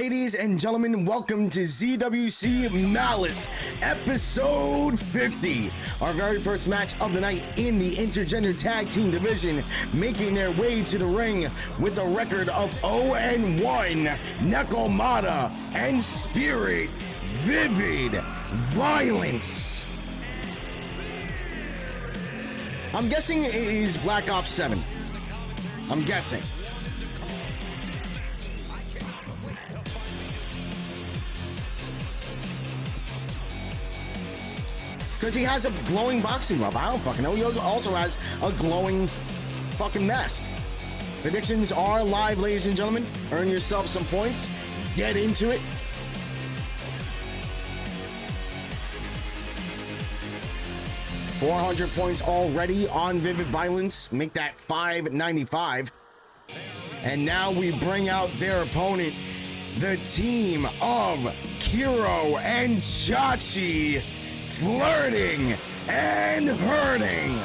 ladies and gentlemen, welcome to ZWC Malice, episode 50. Our very first match of the night in the intergender tag team division, making their way to the ring with a record of 0-1, Nekomata and Spirit, Vivid Violence. I'm guessing it is Black Ops 7. I'm guessing. Because he has a glowing boxing glove. I don't fucking know. He also has a glowing fucking mask. Predictions are live, ladies and gentlemen. Earn yourself some points. Get into it. $400 points already on Vivid Violence. Make that $595. And now we bring out their opponent, the team of Kiro and Chachi. Flirting and hurting.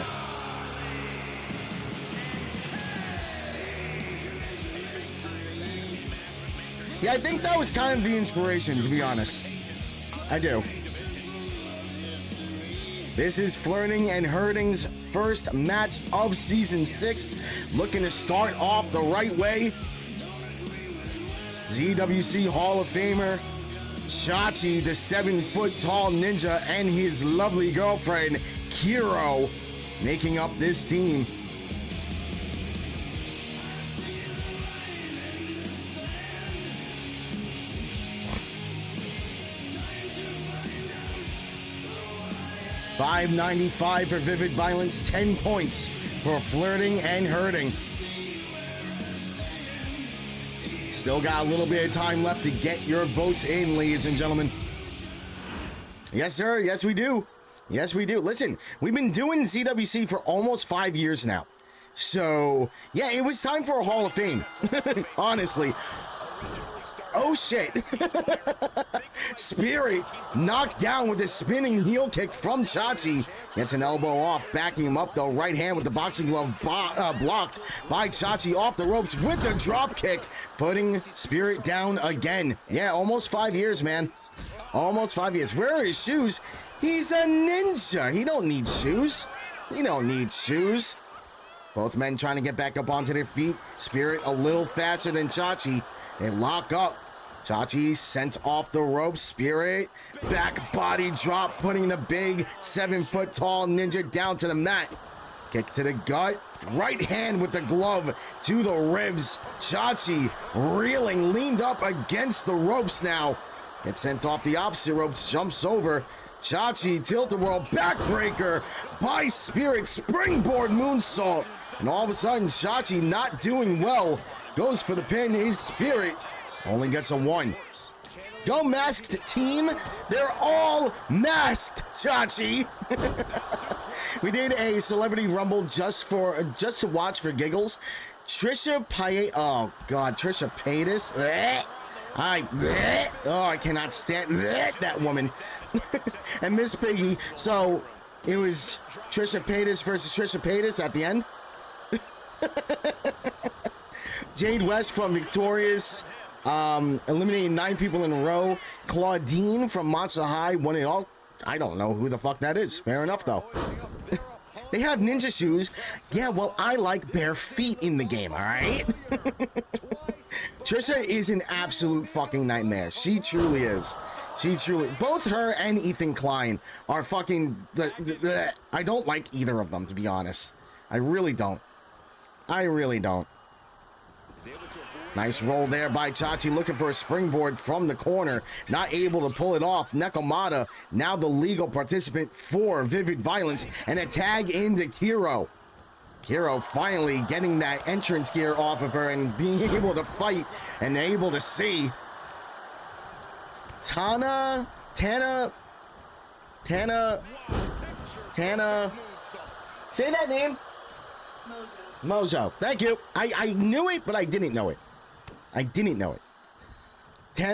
Yeah, I think that was kind of the inspiration, to be honest. I do. This is Flirting and Hurting's first match of Season 6. Looking to start off the right way. ZWC Hall of Famer Chachi, the 7-foot-tall ninja, and his lovely girlfriend, Kiro, making up this team. $595 for Vivid Violence, 10 points for Flirting and Hurting. Still got a little bit of time left to get your votes in, ladies and gentlemen. Yes, sir. Yes, we do. Yes, we do. Listen, we've been doing ZWC for almost 5 years now. So, yeah, it was time for a Hall of Fame. Honestly. Oh, shit. Spirit knocked down with a spinning heel kick from Chachi. Gets an elbow off, backing him up, though. Right hand with the boxing glove blocked by Chachi off the ropes with the drop kick, putting Spirit down again. Yeah, almost 5 years, man. Almost 5 years. Where are his shoes? He's a ninja. He don't need shoes. He don't need shoes. Both men trying to get back up onto their feet. Spirit a little faster than Chachi. They lock up. Chachi sent off the ropes. Spirit back body drop, putting the big 7-foot-tall ninja down to the mat. Kick to the gut. Right hand with the glove to the ribs. Chachi reeling, leaned up against the ropes now. Gets sent off the opposite ropes, jumps over. Chachi tilt-a-whirl backbreaker by Spirit, springboard moonsault. And all of a sudden, Chachi not doing well. Goes for the pin. His Spirit only gets a 1. Go masked team. They're all masked, Chachi. We did a celebrity rumble just to watch for giggles. Trisha Paytas. Oh God, Trisha Paytas. I cannot stand that woman. And Miss Piggy. So it was Trisha Paytas versus Trisha Paytas at the end. Jade West from Victorious, eliminating 9 people in a row. Claudine from Monster High won it all. I don't know who the fuck that is. Fair enough, though. They have ninja shoes. Yeah, well, I like bare feet in the game, all right? Trisha is an absolute fucking nightmare. She truly is. She truly... Both her and Ethan Klein are fucking... I don't like either of them, to be honest. I really don't. I really don't. Nice roll there by Chachi, looking for a springboard from the corner. Not able to pull it off. Nekomata, now the legal participant for Vivid Violence, and a tag into Kiro. Kiro finally getting that entrance gear off of her and being able to fight and able to see. Tana. Say that name. Mojo. Thank you. I knew it, but I didn't know it. Tana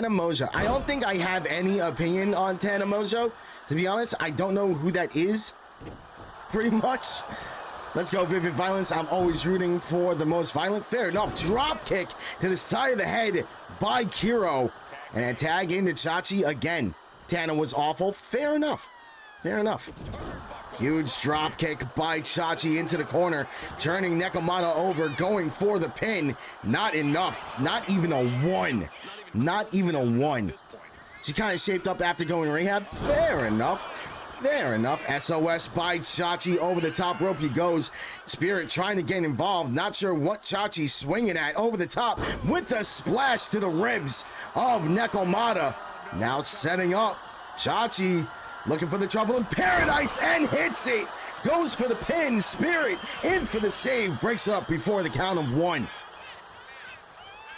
Mojo. I don't think I have any opinion on Tana Mojo. To be honest, I don't know who that is. Pretty much. Let's go, Vivid Violence. I'm always rooting for the most violent. Fair enough. Drop kick to the side of the head by Kiro. And a tag into Chachi again. Tana was awful. Fair enough. Fair enough. Huge drop kick by Chachi into the corner, turning Nekomata over, going for the pin. Not enough. Not even a one. Not even a one. She kind of shaped up after going to rehab. Fair enough. Fair enough. SOS by Chachi. Over the top rope he goes. Spirit trying to get involved. Not sure what Chachi's swinging at. Over the top with a splash to the ribs of Nekomata. Now setting up. Chachi looking for the trouble in paradise and hits it. Goes for the pin. Spirit in for the save. Breaks up before the count of one.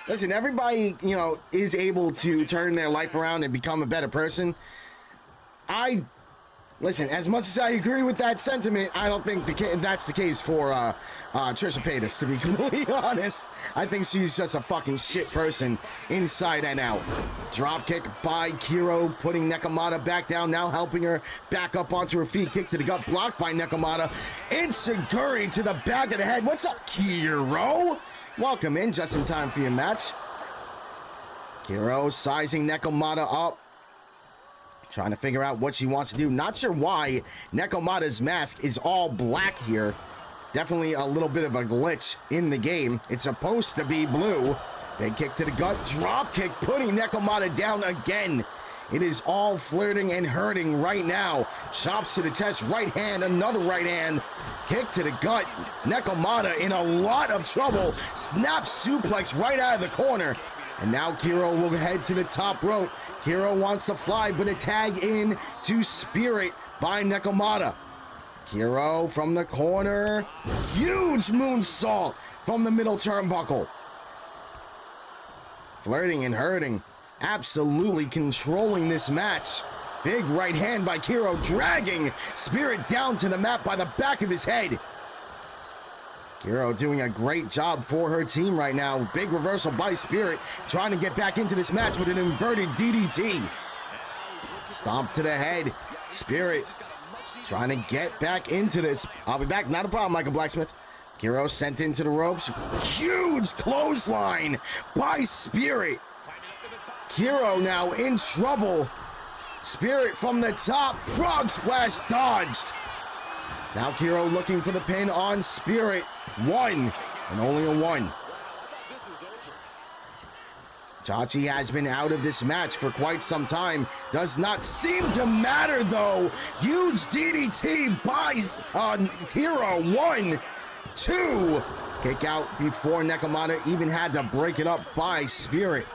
Listen, everybody, you know, is able to turn their life around and become a better person. Listen, as much as I agree with that sentiment, I don't think that's the case for Trisha Paytas, to be completely honest. I think she's just a fucking shit person inside and out. Dropkick by Kiro, putting Nekomata back down, now helping her back up onto her feet. Kick to the gut, blocked by Nekomata. Enziguri to the back of the head. What's up, Kiro? Welcome in, just in time for your match. Kiro sizing Nekomata up. Trying to figure out what she wants to do. Not sure why Nekomata's mask is all black here. Definitely a little bit of a glitch in the game. It's supposed to be blue. Big kick to the gut. Drop kick, putting Nekomata down again. It is all flirting and hurting right now. Chops to the chest, right hand, another right hand. Kick to the gut. Nekomata in a lot of trouble. Snap suplex right out of the corner. And now Kiro will head to the top rope. Kiro wants to fly, but a tag in to Spirit by Nekomata. Kiro from the corner. Huge moonsault from the middle turnbuckle. Flirting and hurting. Absolutely controlling this match. Big right hand by Kiro, dragging Spirit down to the mat by the back of his head. Kiro doing a great job for her team right now. Big reversal by Spirit, trying to get back into this match with an inverted DDT. Stomp to the head. Spirit trying to get back into this. I'll be back. Not a problem, Michael Blacksmith. Kiro sent into the ropes. Huge clothesline by Spirit. Kiro now in trouble. Spirit from the top. Frog splash dodged. Now Kiro looking for the pin on Spirit. One, and only a one. Chachi has been out of this match for quite some time. Does not seem to matter though. Huge DDT by Kiro. 1, 2. Kick out before Nekomata even had to break it up by Spirit.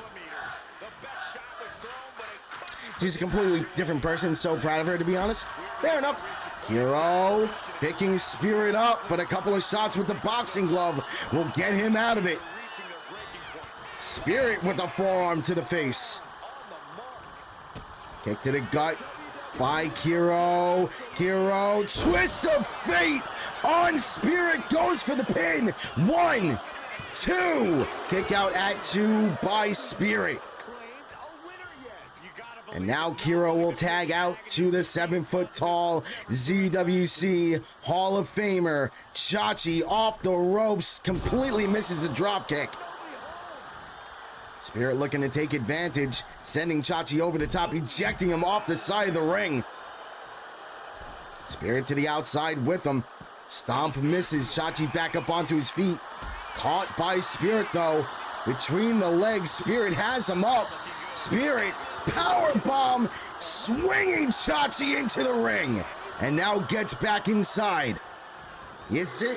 She's a completely different person. So proud of her, to be honest. Fair enough. Kiro picking Spirit up, but a couple of shots with the boxing glove will get him out of it. Spirit with a forearm to the face. Kick to the gut by Kiro. Kiro, twist of fate on Spirit, goes for the pin. 1, 2. Kick out at 2 by Spirit. And now Kiro will tag out to the 7-foot-tall ZWC Hall of Famer. Chachi off the ropes, completely misses the dropkick. Spirit looking to take advantage, sending Chachi over the top, ejecting him off the side of the ring. Spirit to the outside with him. Stomp misses, Chachi back up onto his feet. Caught by Spirit though. Between the legs, Spirit has him up. Spirit powerbomb, swinging Chachi into the ring, and now gets back inside. Yes, sir.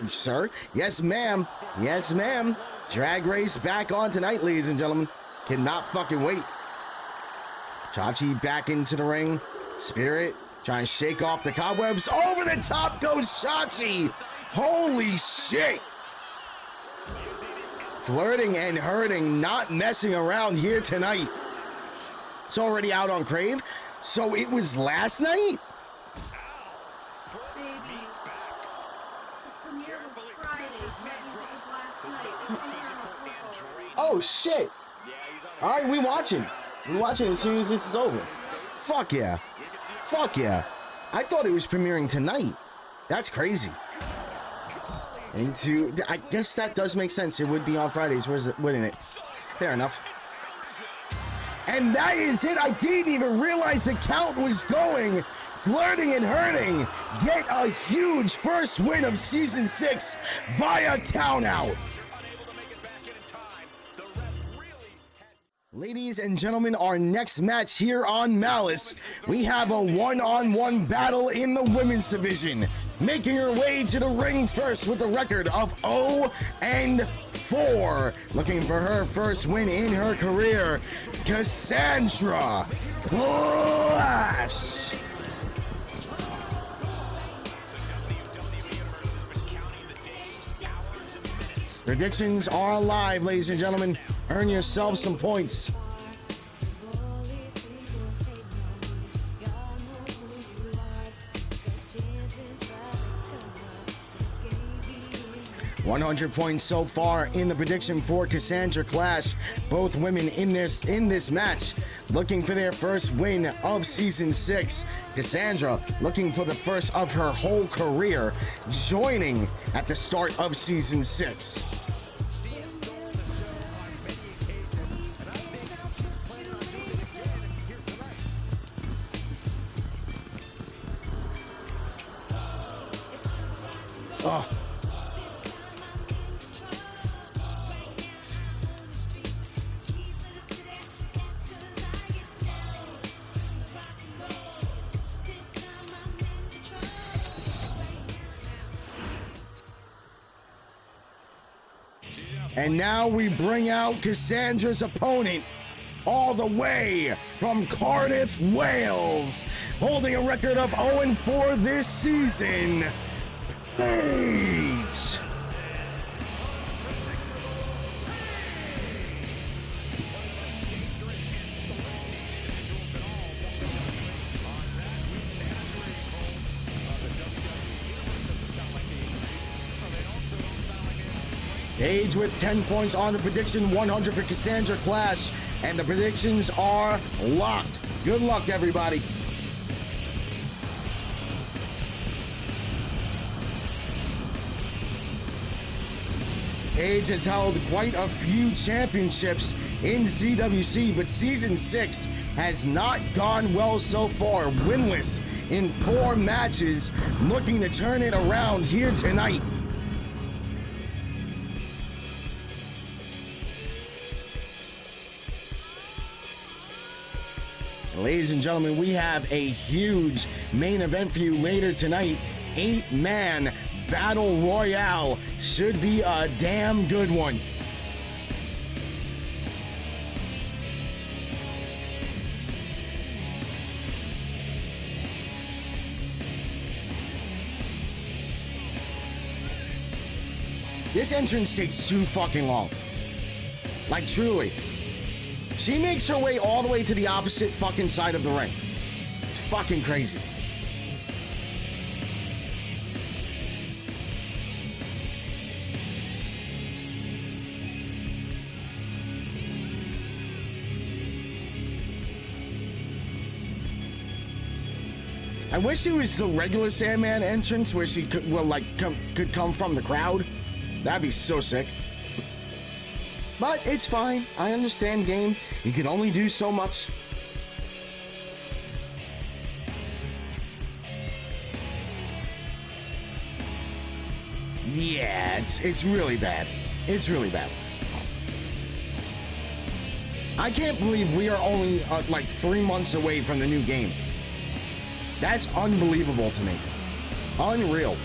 Sir. Yes, ma'am. Yes, ma'am. Drag race back on tonight, ladies and gentlemen. Cannot fucking wait. Chachi back into the ring. Spirit trying to shake off the cobwebs. Over the top goes Chachi. Holy shit. Flirting and hurting, not messing around here tonight. It's already out on Crave. So it was last night? Baby. The premiere was Friday. That means it was last night. Oh shit. Alright, we watching. We watching as soon as this is over. Fuck yeah. Fuck yeah. I thought it was premiering tonight. That's crazy. I guess that does make sense. It would be on Fridays, wouldn't it? Fair enough. And that is it. I didn't even realize the count was going. Flirting and Hurting get a huge first win of Season 6 via countout. Ladies and gentlemen, our next match here on Malice, we have a one-on-one battle in the women's division. Making her way to the ring first with a record of 0-4. Looking for her first win in her career, Cassandra Clash. Predictions are live, ladies and gentlemen. Earn yourself some points. $100 points so far in the prediction for Cassandra Clash. Both women in this match looking for their first win of Season 6. Cassandra looking for the first of her whole career, joining at the start of Season 6. Oh. And now we bring out Cassandra's opponent, all the way from Cardiff, Wales, holding a record of 0-4 this season, Paige. Paige with 10 points on the prediction, 100 for Cassandra Clash, and the predictions are locked. Good luck, everybody. Paige has held quite a few championships in ZWC, but Season 6 has not gone well so far. Winless in 4 matches, looking to turn it around here tonight. Ladies and gentlemen, we have a huge main event for you later tonight. 8-man battle royale. Should be a damn good one. This entrance takes too fucking long. Like, truly. She makes her way all the way to the opposite fucking side of the ring. It's fucking crazy. I wish it was the regular Sandman entrance where she could, well, like, could come from the crowd. That'd be so sick. But it's fine. I understand, game. You can only do so much. Yeah, it's really bad. It's really bad. I can't believe we are only like 3 months away from the new game. That's unbelievable to me. Unreal.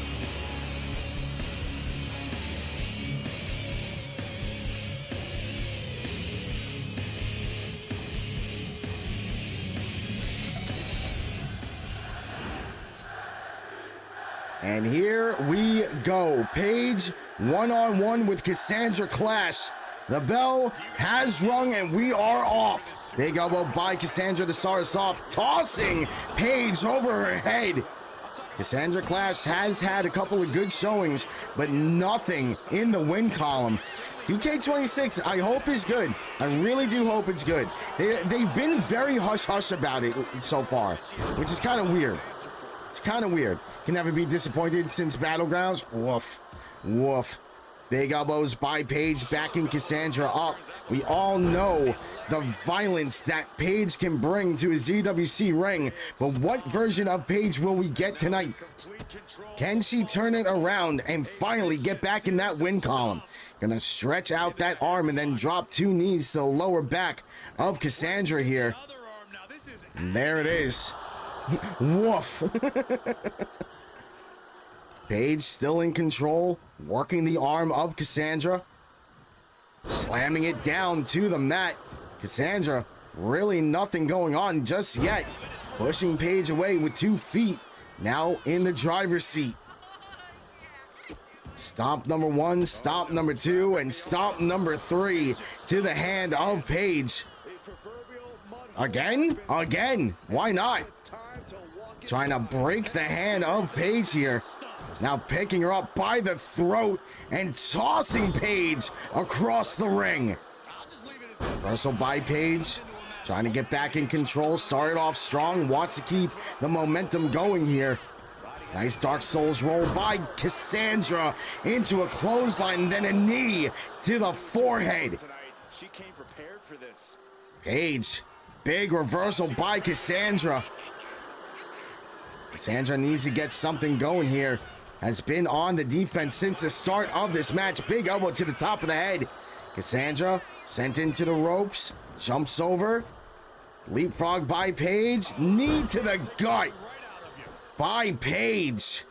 And here we go. Paige one-on-one with Cassandra Clash. The bell has rung and we are off. Big elbow by Cassandra to start us off, tossing Paige over her head. Cassandra Clash has had a couple of good showings, but nothing in the win column. 2K26, I hope is good. I really do hope it's good. They've been very hush-hush about it so far, which is kind of weird. It's kind of weird. Can never be disappointed since Battlegrounds. Woof. Woof. Big elbows by Paige, backing Cassandra up. We all know the violence that Paige can bring to a ZWC ring, but what version of Paige will we get tonight? Can she turn it around and finally get back in that win column? Gonna stretch out that arm and then drop 2 knees to the lower back of Cassandra here. And there it is. Woof. Paige still in control, working the arm of Cassandra, slamming it down to the mat. Cassandra, really nothing going on just yet. Pushing Paige away with 2 feet, now in the driver's seat. Stomp number 1, stomp number 2, and stomp number 3 to the hand of Paige. Again? Again. Why not? Trying to break the hand of Paige here. Now picking her up by the throat and tossing Paige across the ring. Reversal by Paige. Trying to get back in control. Started off strong. Wants to keep the momentum going here. Nice Dark Souls roll by Cassandra into a clothesline, then a knee to the forehead. She came prepared for this. Paige. Big reversal by Cassandra. Cassandra needs to get something going here. Has been on the defense since the start of this match. Big elbow to the top of the head. Cassandra sent into the ropes. Jumps over. Leapfrog by Paige. Knee to the gut by Paige.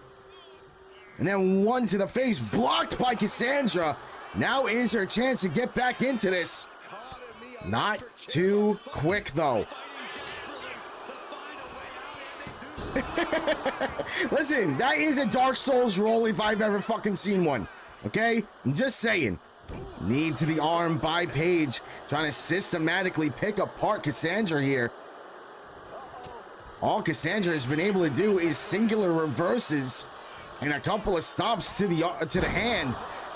And then 1 to the face. Blocked by Cassandra. Now is her chance to get back into this. Not too quick though. Listen, that is a Dark Souls roll if I've ever fucking seen one. Okay? I'm just saying. Knee to the arm by Paige. Trying to systematically pick apart Cassandra here. All Cassandra has been able to do is singular reverses and a couple of stomps to the hand.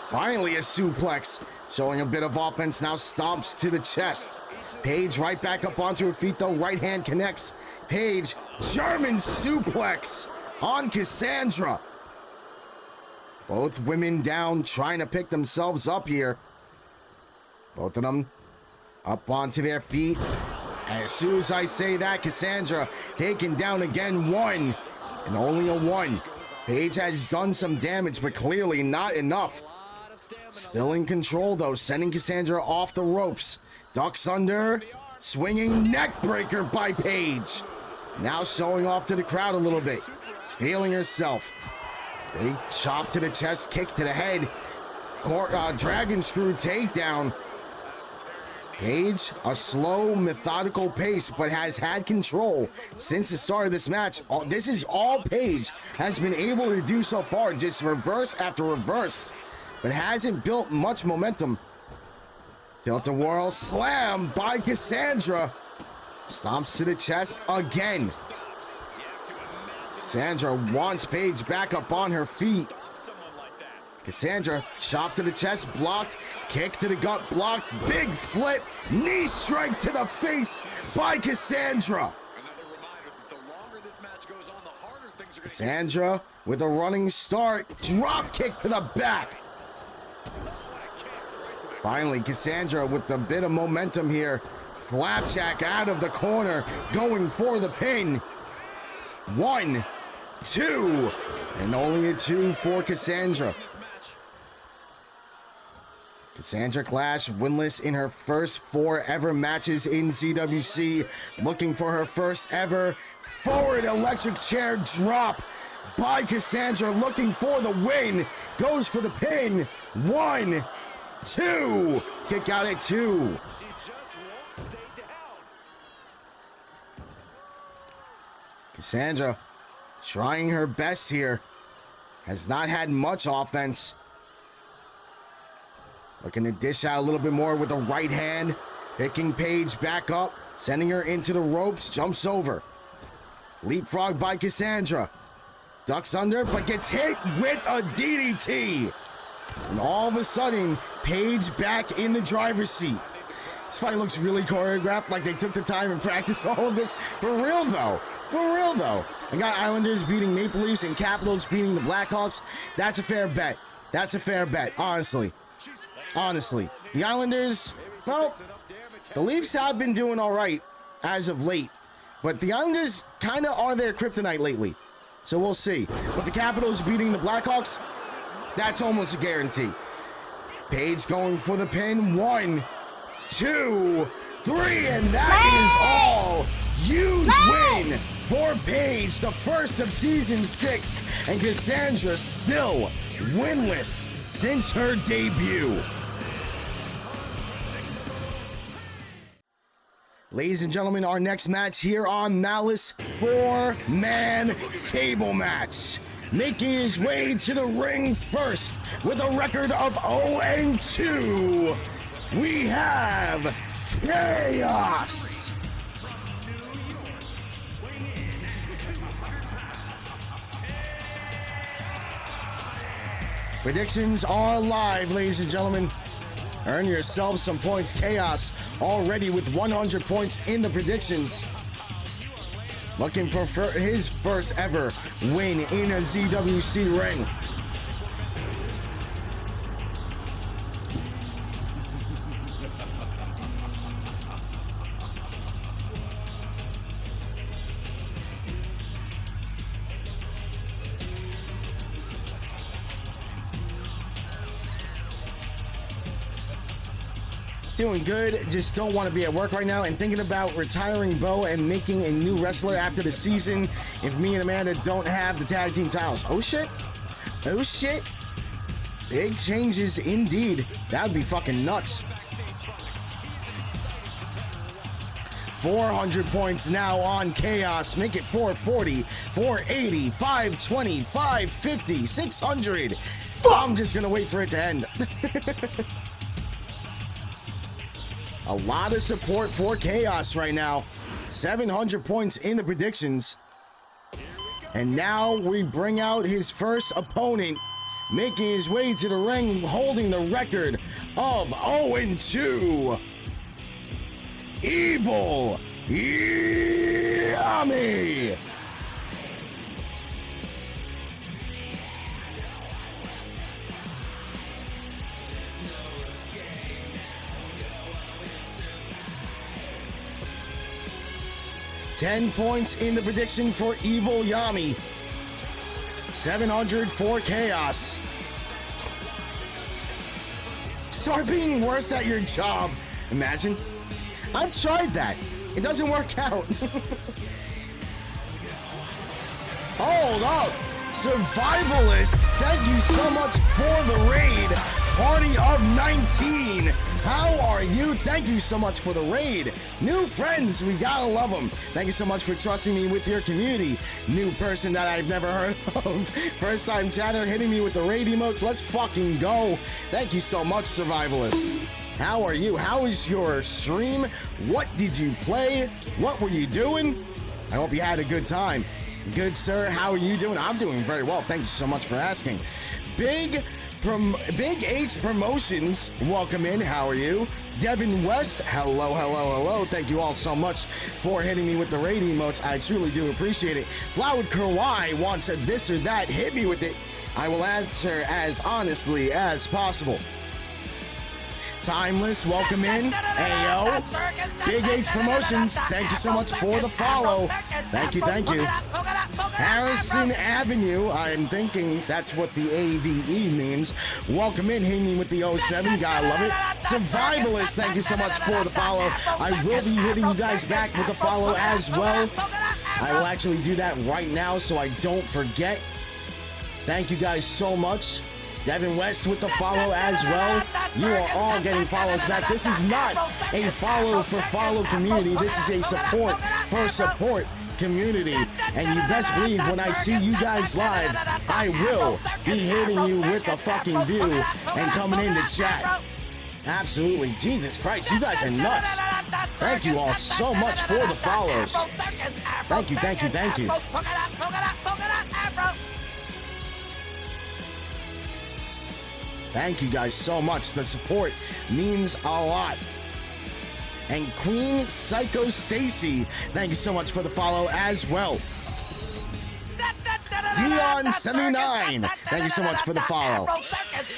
Finally a suplex. Showing a bit of offense now. Stomps to the chest. Paige right back up onto her feet though. Right hand connects. Paige, German suplex on Cassandra. Both women down, trying to pick themselves up here. Both of them up onto their feet. As soon as I say that, Cassandra taken down again. 1, and only a 1. Paige has done some damage, but clearly not enough. Still in control though, sending Cassandra off the ropes. Ducks under, swinging neck breaker by Paige. Now showing off to the crowd a little bit. Feeling herself. Big chop to the chest, kick to the head. Dragon screw takedown. Paige, a slow, methodical pace, but has had control since the start of this match. This is all Paige has been able to do so far. Just reverse after reverse. But hasn't built much momentum. Tilt-a-whirl slam by Cassandra. Stomps to the chest again. Cassandra wants Paige back up on her feet. Cassandra, chop to the chest, blocked. Kick to the gut, blocked. Big flip, knee strike to the face by Cassandra. Cassandra with a running start. Drop kick to the back. Finally, Cassandra with a bit of momentum here. Flapjack out of the corner, going for the pin. 1, 2, and only a 2 for Cassandra. Cassandra Clash winless in her first 4 ever matches in CWC. Looking for her first ever forward electric chair drop by Cassandra. Looking for the win. Goes for the pin. 1, 2. Kick out at 2. Cassandra trying her best here. Has not had much offense. Looking to dish out a little bit more with the right hand. Picking Paige back up. Sending her into the ropes. Jumps over. Leapfrog by Cassandra. Ducks under, but gets hit with a DDT. And all of a sudden, Paige back in the driver's seat. This fight looks really choreographed, like they took the time and practiced all of this. For real though. For real though. I got Islanders beating Maple Leafs and Capitals beating the Blackhawks. That's a fair bet. That's a fair bet, honestly. Honestly. The Islanders, well, the Leafs have been doing all right as of late. But the Islanders kind of are their kryptonite lately. So we'll see. But the Capitals beating the Blackhawks, that's almost a guarantee. Page going for the pin. 1, 2, 3, and that is all. Huge win for Paige, the first of season 6, and Cassandra still winless since her debut. Ladies and gentlemen, our next match here on Malice, 4-man table match. Making his way to the ring first with a record of 0-2, we have Chaos. Predictions are live, ladies and gentlemen. Earn yourself some points. Chaos already with 100 points in the predictions. Looking for his first ever win in a ZWC ring. Doing good, just don't want to be at work right now and thinking about retiring Bo and making a new wrestler after the season if me and Amanda don't have the tag team titles. Oh shit. Oh shit. Big changes indeed. That would be fucking nuts. 400 points now on Chaos. Make it 440, 480, 520, 550, 600. I'm just gonna wait for it to end. A lot of support for Chaos right now. 700 points in the predictions. And now we bring out his first opponent, making his way to the ring, holding the record of 0-2. Evil Yami. $10 points in the prediction for Evil Yami. 700 for Chaos. Start being worse at your job. Imagine. I've tried that. It doesn't work out. Hold up. Survivalist, thank you so much for the raid. Party of 19. How are you? Thank you so much for the raid. New friends, we gotta love them. Thank you so much for trusting me with your community. New person that I've never heard of. First time chatter hitting me with the raid emotes. Let's fucking go. Thank you so much, Survivalist. How are you? How is your stream? What did you play? What were you doing? I hope you had a good time. Good, sir. How are you doing? I'm doing very well. Thank you so much for asking. Big H Promotions, welcome in. How are you? Devin West, hello, hello, hello. Thank you all so much for hitting me with the raid emotes. I truly do appreciate it. Flowered Kawhi wants a this or that. Hit me with it. I will answer as honestly as possible. Timeless, welcome in. Ayo. Big H Promotions, thank you so much for the follow. Thank you, thank you. Harrison Avenue, I'm thinking that's what the AVE means. Welcome in, hitting me with the 07, gotta love it. Survivalist, thank you so much for the follow. I will be hitting you guys back with the follow as well. I will actually do that right now so I don't forget. Thank you guys so much. Devin West with the follow as well. You are all getting follows back. This is not a follow for follow community. This is a support for support community. And you best believe when I see you guys live, I will be hitting you with a fucking view and coming in to chat. Absolutely. Jesus Christ, you guys are nuts. Thank you all so much for the follows. Thank you, thank you, thank you. Thank you guys so much. The support means a lot. And Queen Psycho Stacy, thank you so much for the follow as well. Dion79, thank you so much for the follow.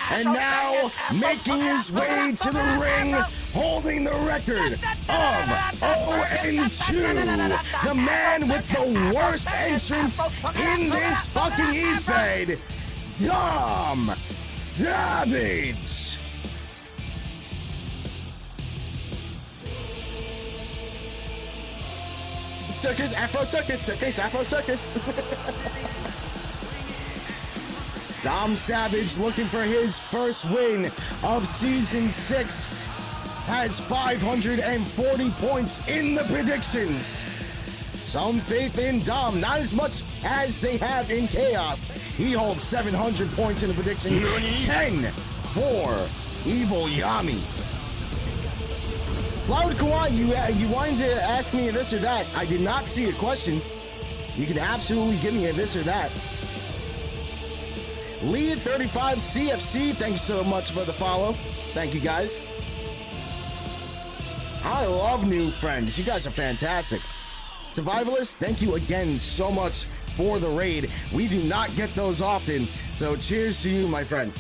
And now, making his way to the ring, holding the record of 0-2, the man with the worst entrance in this fucking E-Fed, Dom Savage. Circus, Afro Circus, Circus, Afro Circus. Dom Savage looking for his first win of season 6. Has 540 points in the predictions. Some faith in Dom, not as much as they have in Chaos. He holds 700 points in the prediction. 10 for Evil Yami. Loud Kawhi, you wanted to ask me this or that. I did not see a question. You can absolutely give me a this or that. Lee35 CFC, thanks so much for the follow. Thank you guys. I love new friends. You guys are fantastic. Survivalist, thank you again so much for the raid. We do not get those often, so cheers to you, my friend.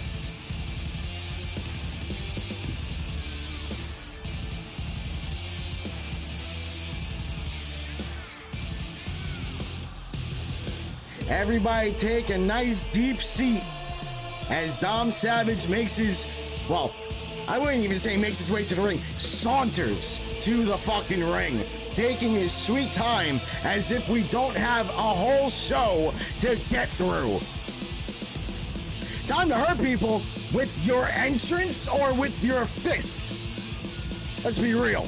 Everybody take a nice deep seat as Dom Savage makes his, well, I wouldn't even say makes his way to the ring, saunters to the fucking ring, taking his sweet time as if we don't have a whole show to get through. Time to hurt people with your entrance or with your fists. Let's be real.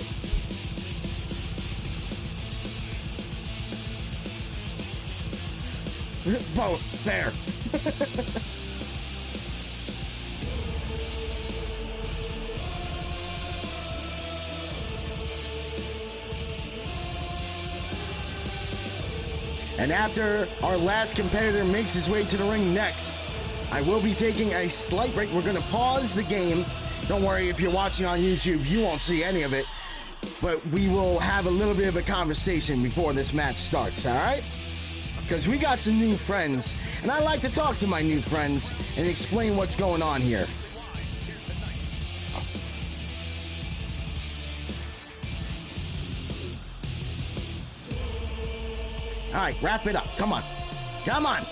Both. Fair. And after our last competitor makes his way to the ring next, I will be taking a slight break. We're going to pause the game. Don't worry, if you're watching on YouTube, you won't see any of it. But we will have a little bit of a conversation before this match starts, all right? Because we got some new friends, and I like to talk to my new friends and explain what's going on here. All right, wrap it up. Come on. Come on.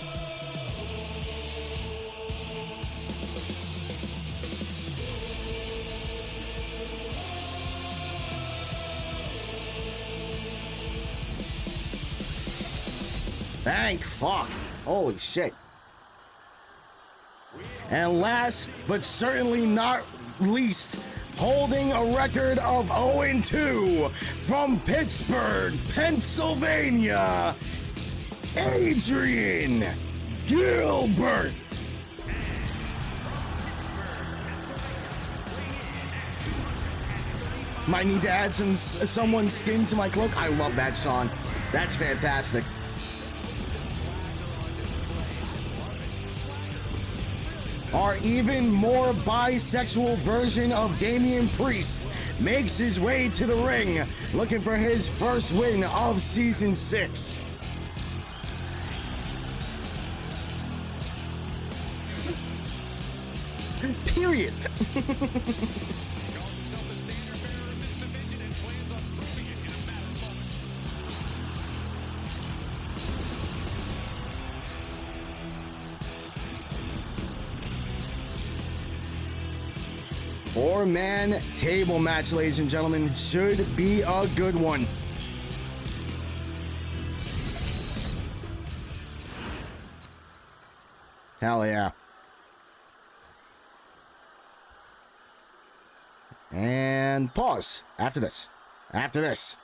Thank fuck. Holy shit. And last, but certainly not least, holding a record of 0-2 from Pittsburgh, Pennsylvania, Adrian Gilbert. Might need to add someone's skin to my cloak. I love that song. That's fantastic. Our even more bisexual version of Damian Priest makes his way to the ring, looking for his first win of season 6. Period. Four-man table match, ladies and gentlemen. Should be a good one. Hell yeah. And pause after this. After this.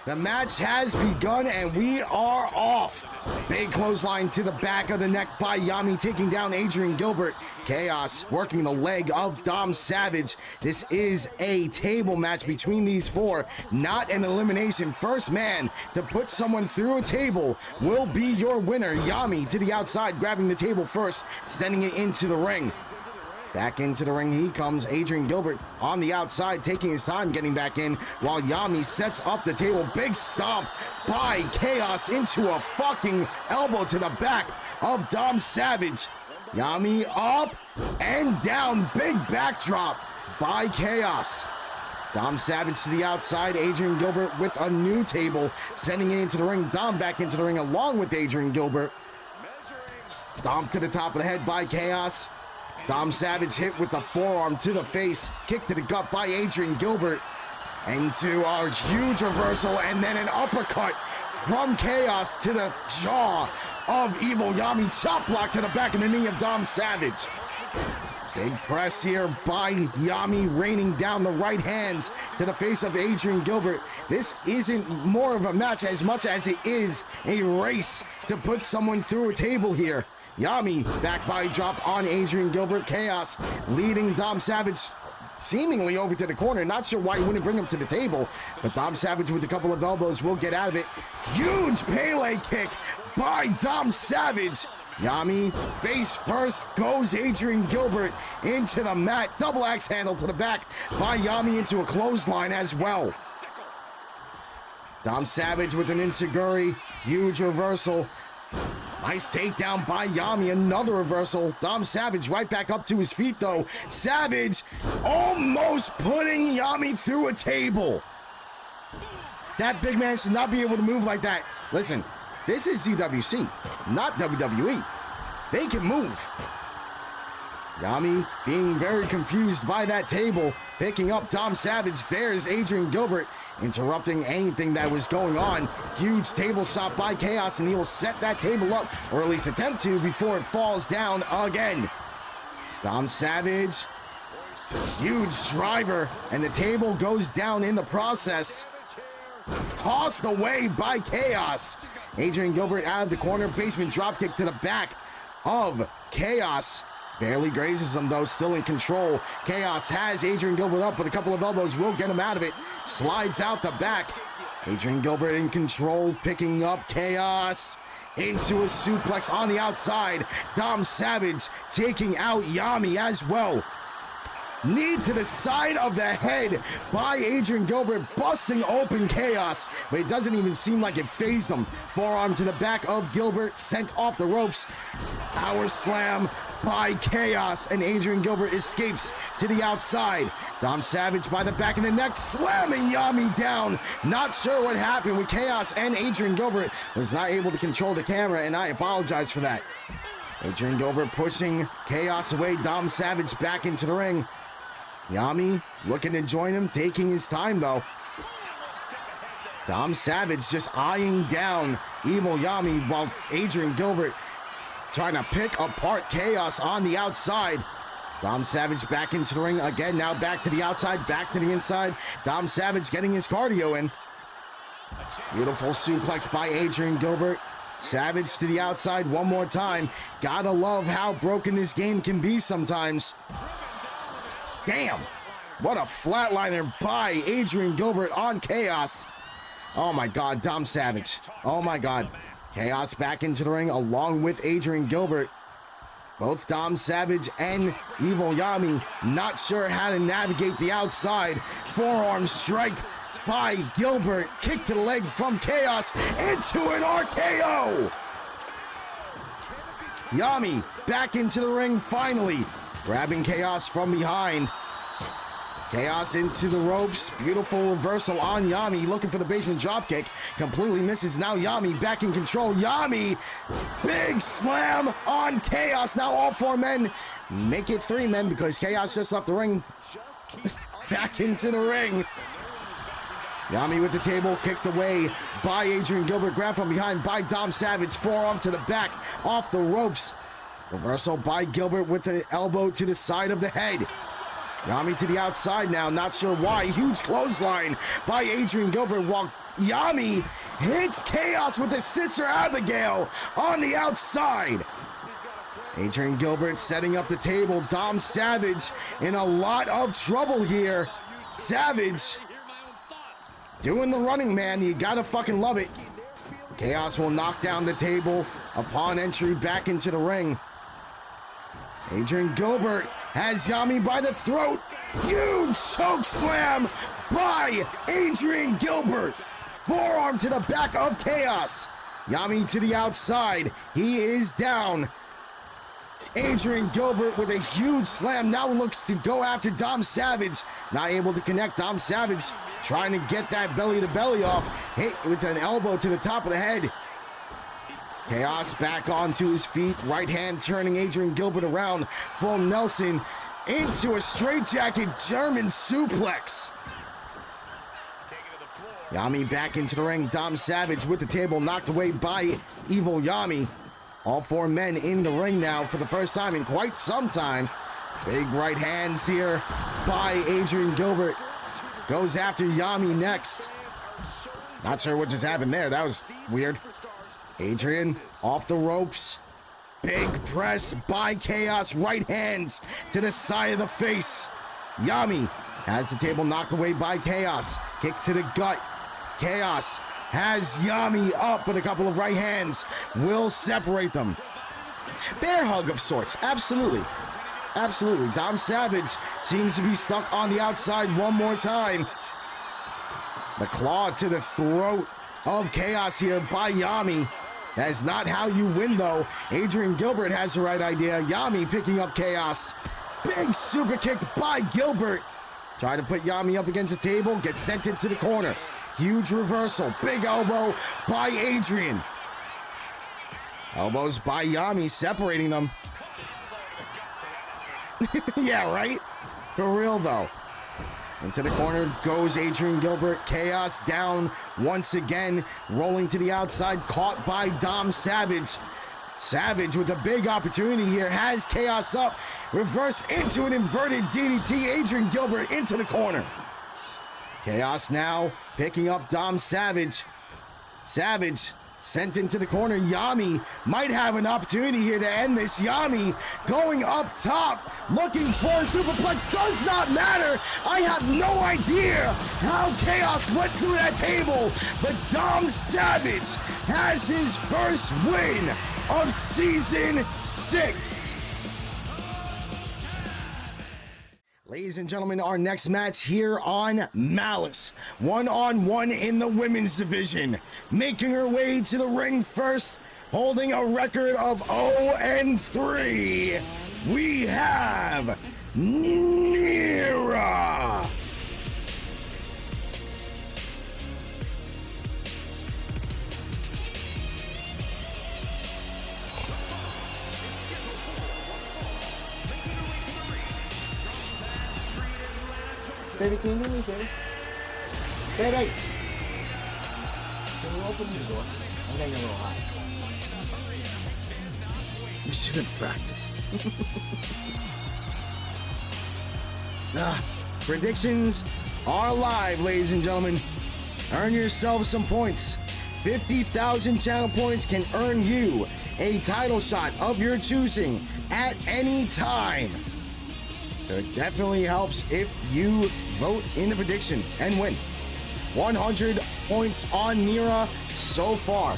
The match has begun and we are off. Big clothesline to the back of the neck by Yami, taking down Adrian Gilbert. Chaos working the leg of Dom Savage. This is a table match between these four, not an elimination. First man to put someone through a table will be your winner. Yami to the outside, grabbing the table first, sending it into the ring. Back into the ring he comes. Adrian Gilbert on the outside, taking his time getting back in, while Yami sets up the table. Big stomp by Chaos into a fucking elbow to the back of Dom Savage. Yami up and down. Big backdrop by Chaos. Dom Savage to the outside. Adrian Gilbert with a new table, sending it into the ring. Dom back into the ring along with Adrian Gilbert. Stomp to the top of the head by Chaos. Dom Savage hit with the forearm to the face. Kick to the gut by Adrian Gilbert. Into a huge reversal and then an uppercut from Chaos to the jaw of Evil Yami. Chop block to the back of the knee of Dom Savage. Big press here by Yami, raining down the right hands to the face of Adrian Gilbert. This isn't more of a match as much as it is a race to put someone through a table here. Yami back body drop on Adrian Gilbert. Chaos leading Dom Savage seemingly over to the corner. Not sure why he wouldn't bring him to the table, but Dom Savage with a couple of elbows will get out of it. Huge Pele kick by Dom Savage. Yami face first goes Adrian Gilbert into the mat. Double axe handle to the back by Yami into a clothesline as well. Dom Savage with an enziguri. Huge reversal. Nice takedown by Yami. Another reversal. Dom Savage right back up to his feet though. Savage almost putting Yami through a table. That big man should not be able to move like that. Listen, this is ZWC, not WWE. They can move. Yami being very confused by that table, picking up Dom Savage. There's Adrian Gilbert interrupting anything that was going on. Huge table shot by Chaos, and he will set that table up, or at least attempt to, before it falls down again. Dom Savage, huge driver, and the table goes down in the process. Tossed away by Chaos. Adrian Gilbert out of the corner, basement dropkick to the back of Chaos. Barely grazes him though, still in control. Chaos has Adrian Gilbert up, but a couple of elbows will get him out of it. Slides out the back. Adrian Gilbert in control, picking up Chaos into a suplex on the outside. Dom Savage taking out Yami as well. Knee to the side of the head by Adrian Gilbert, busting open Chaos, but it doesn't even seem like it fazed him. Forearm to the back of Gilbert, sent off the ropes. Power slam by Chaos, and Adrian Gilbert escapes to the outside. Dom Savage by the back of the neck, slamming Yami down. Not sure what happened with Chaos, and Adrian Gilbert was not able to control the camera, and I apologize for that. Adrian Gilbert pushing Chaos away. Dom Savage back into the ring. Yami looking to join him, taking his time though. Dom Savage just eyeing down Evil Yami while Adrian Gilbert trying to pick apart Chaos on the outside. Dom Savage back into the ring again, now back to the outside, back to the inside. Dom Savage getting his cardio in. Beautiful suplex by Adrian Gilbert. Savage to the outside one more time. Gotta love how broken this game can be sometimes. Damn, what a flatliner by Adrian Gilbert on Chaos. Oh my God, Dom Savage. Oh my God. Chaos back into the ring along with Adrian Gilbert. Both Dom Savage and Evil Yami not sure how to navigate the outside. Forearm strike by Gilbert. Kick to the leg from Chaos into an RKO. Yami back into the ring finally. Grabbing Chaos from behind. Chaos into the ropes. Beautiful reversal on Yami. Looking for the basement dropkick. Completely misses. Now Yami back in control. Yami. Big slam on Chaos. Now all four men make it three men because Chaos just left the ring. Back into the ring. Yami with the table kicked away by Adrian Gilbert. Grabbed from behind by Dom Savage. Forearm to the back. Off the ropes. Reversal by Gilbert with an elbow to the side of the head. Yami to the outside now, not sure why. Huge clothesline by Adrian Gilbert while Yami hits Chaos with his sister Abigail on the outside. Adrian Gilbert setting up the table. Dom Savage in a lot of trouble here. Savage doing the running man. You gotta fucking love it. Chaos will knock down the table upon entry back into the ring. Adrian Gilbert has Yami by the throat. Huge choke slam by Adrian Gilbert. Forearm to the back of Chaos. Yami to the outside. He is down. Adrian Gilbert with a huge slam now looks to go after Dom Savage. Not able to connect. Dom Savage trying to get that belly to belly off. Hit with an elbow to the top of the head. Chaos back onto his feet. Right hand turning Adrian Gilbert around. Full Nelson into a straightjacket German suplex. Yami back into the ring. Dom Savage with the table knocked away by Evil Yami. All four men in the ring now for the first time in quite some time. Big right hands here by Adrian Gilbert. Goes after Yami next. Not sure what just happened there. That was weird. Adrian off the ropes. Big press by Chaos. Right hands to the side of the face. Yami has the table knocked away by Chaos. Kick to the gut. Chaos has Yami up, but a couple of right hands will separate them. Bear hug of sorts. Absolutely. Absolutely. Dom Savage seems to be stuck on the outside one more time. The claw to the throat of Chaos here by Yami. That's not how you win, though. Adrian Gilbert has the right idea. Yami picking up Chaos. Big super kick by Gilbert. Try to put Yami up against the table. Gets sent into the corner. Huge reversal. Big elbow by Adrian. Elbows by Yami separating them. Yeah, right? For real, though. Into the corner goes Adrian Gilbert. Chaos down once again. Rolling to the outside. Caught by Dom Savage. Savage with a big opportunity here. Has Chaos up. Reverse into an inverted DDT. Adrian Gilbert into the corner. Chaos now picking up Dom Savage. Savage sent into the corner. Yami might have an opportunity here to end this. Yami going up top, looking for a superplex. Does not matter. I have no idea how Chaos went through that table, but Dom Savage has his first win of Season 6. Ladies and gentlemen, our next match here on Malice. One-on-one in the women's division. Making her way to the ring first, holding a record of 0-3. We have Nira. Baby, can you hear me, baby? Baby! Can you open the door? I'm getting a little hot. We should have practiced. Predictions are live, ladies and gentlemen. Earn yourselves some points. 50,000 channel points can earn you a title shot of your choosing at any time. So it definitely helps if you vote in the prediction and win. 100 points on Nira so far.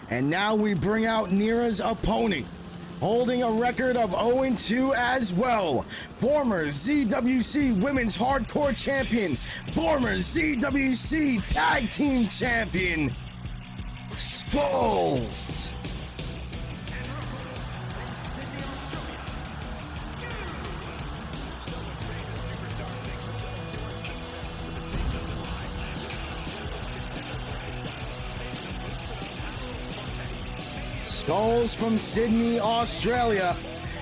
And now we bring out Nira's opponent, holding a record of 0-2 as well. Former ZWC Women's Hardcore Champion, former ZWC Tag Team Champion, Skullz. Skullz from Sydney, Australia,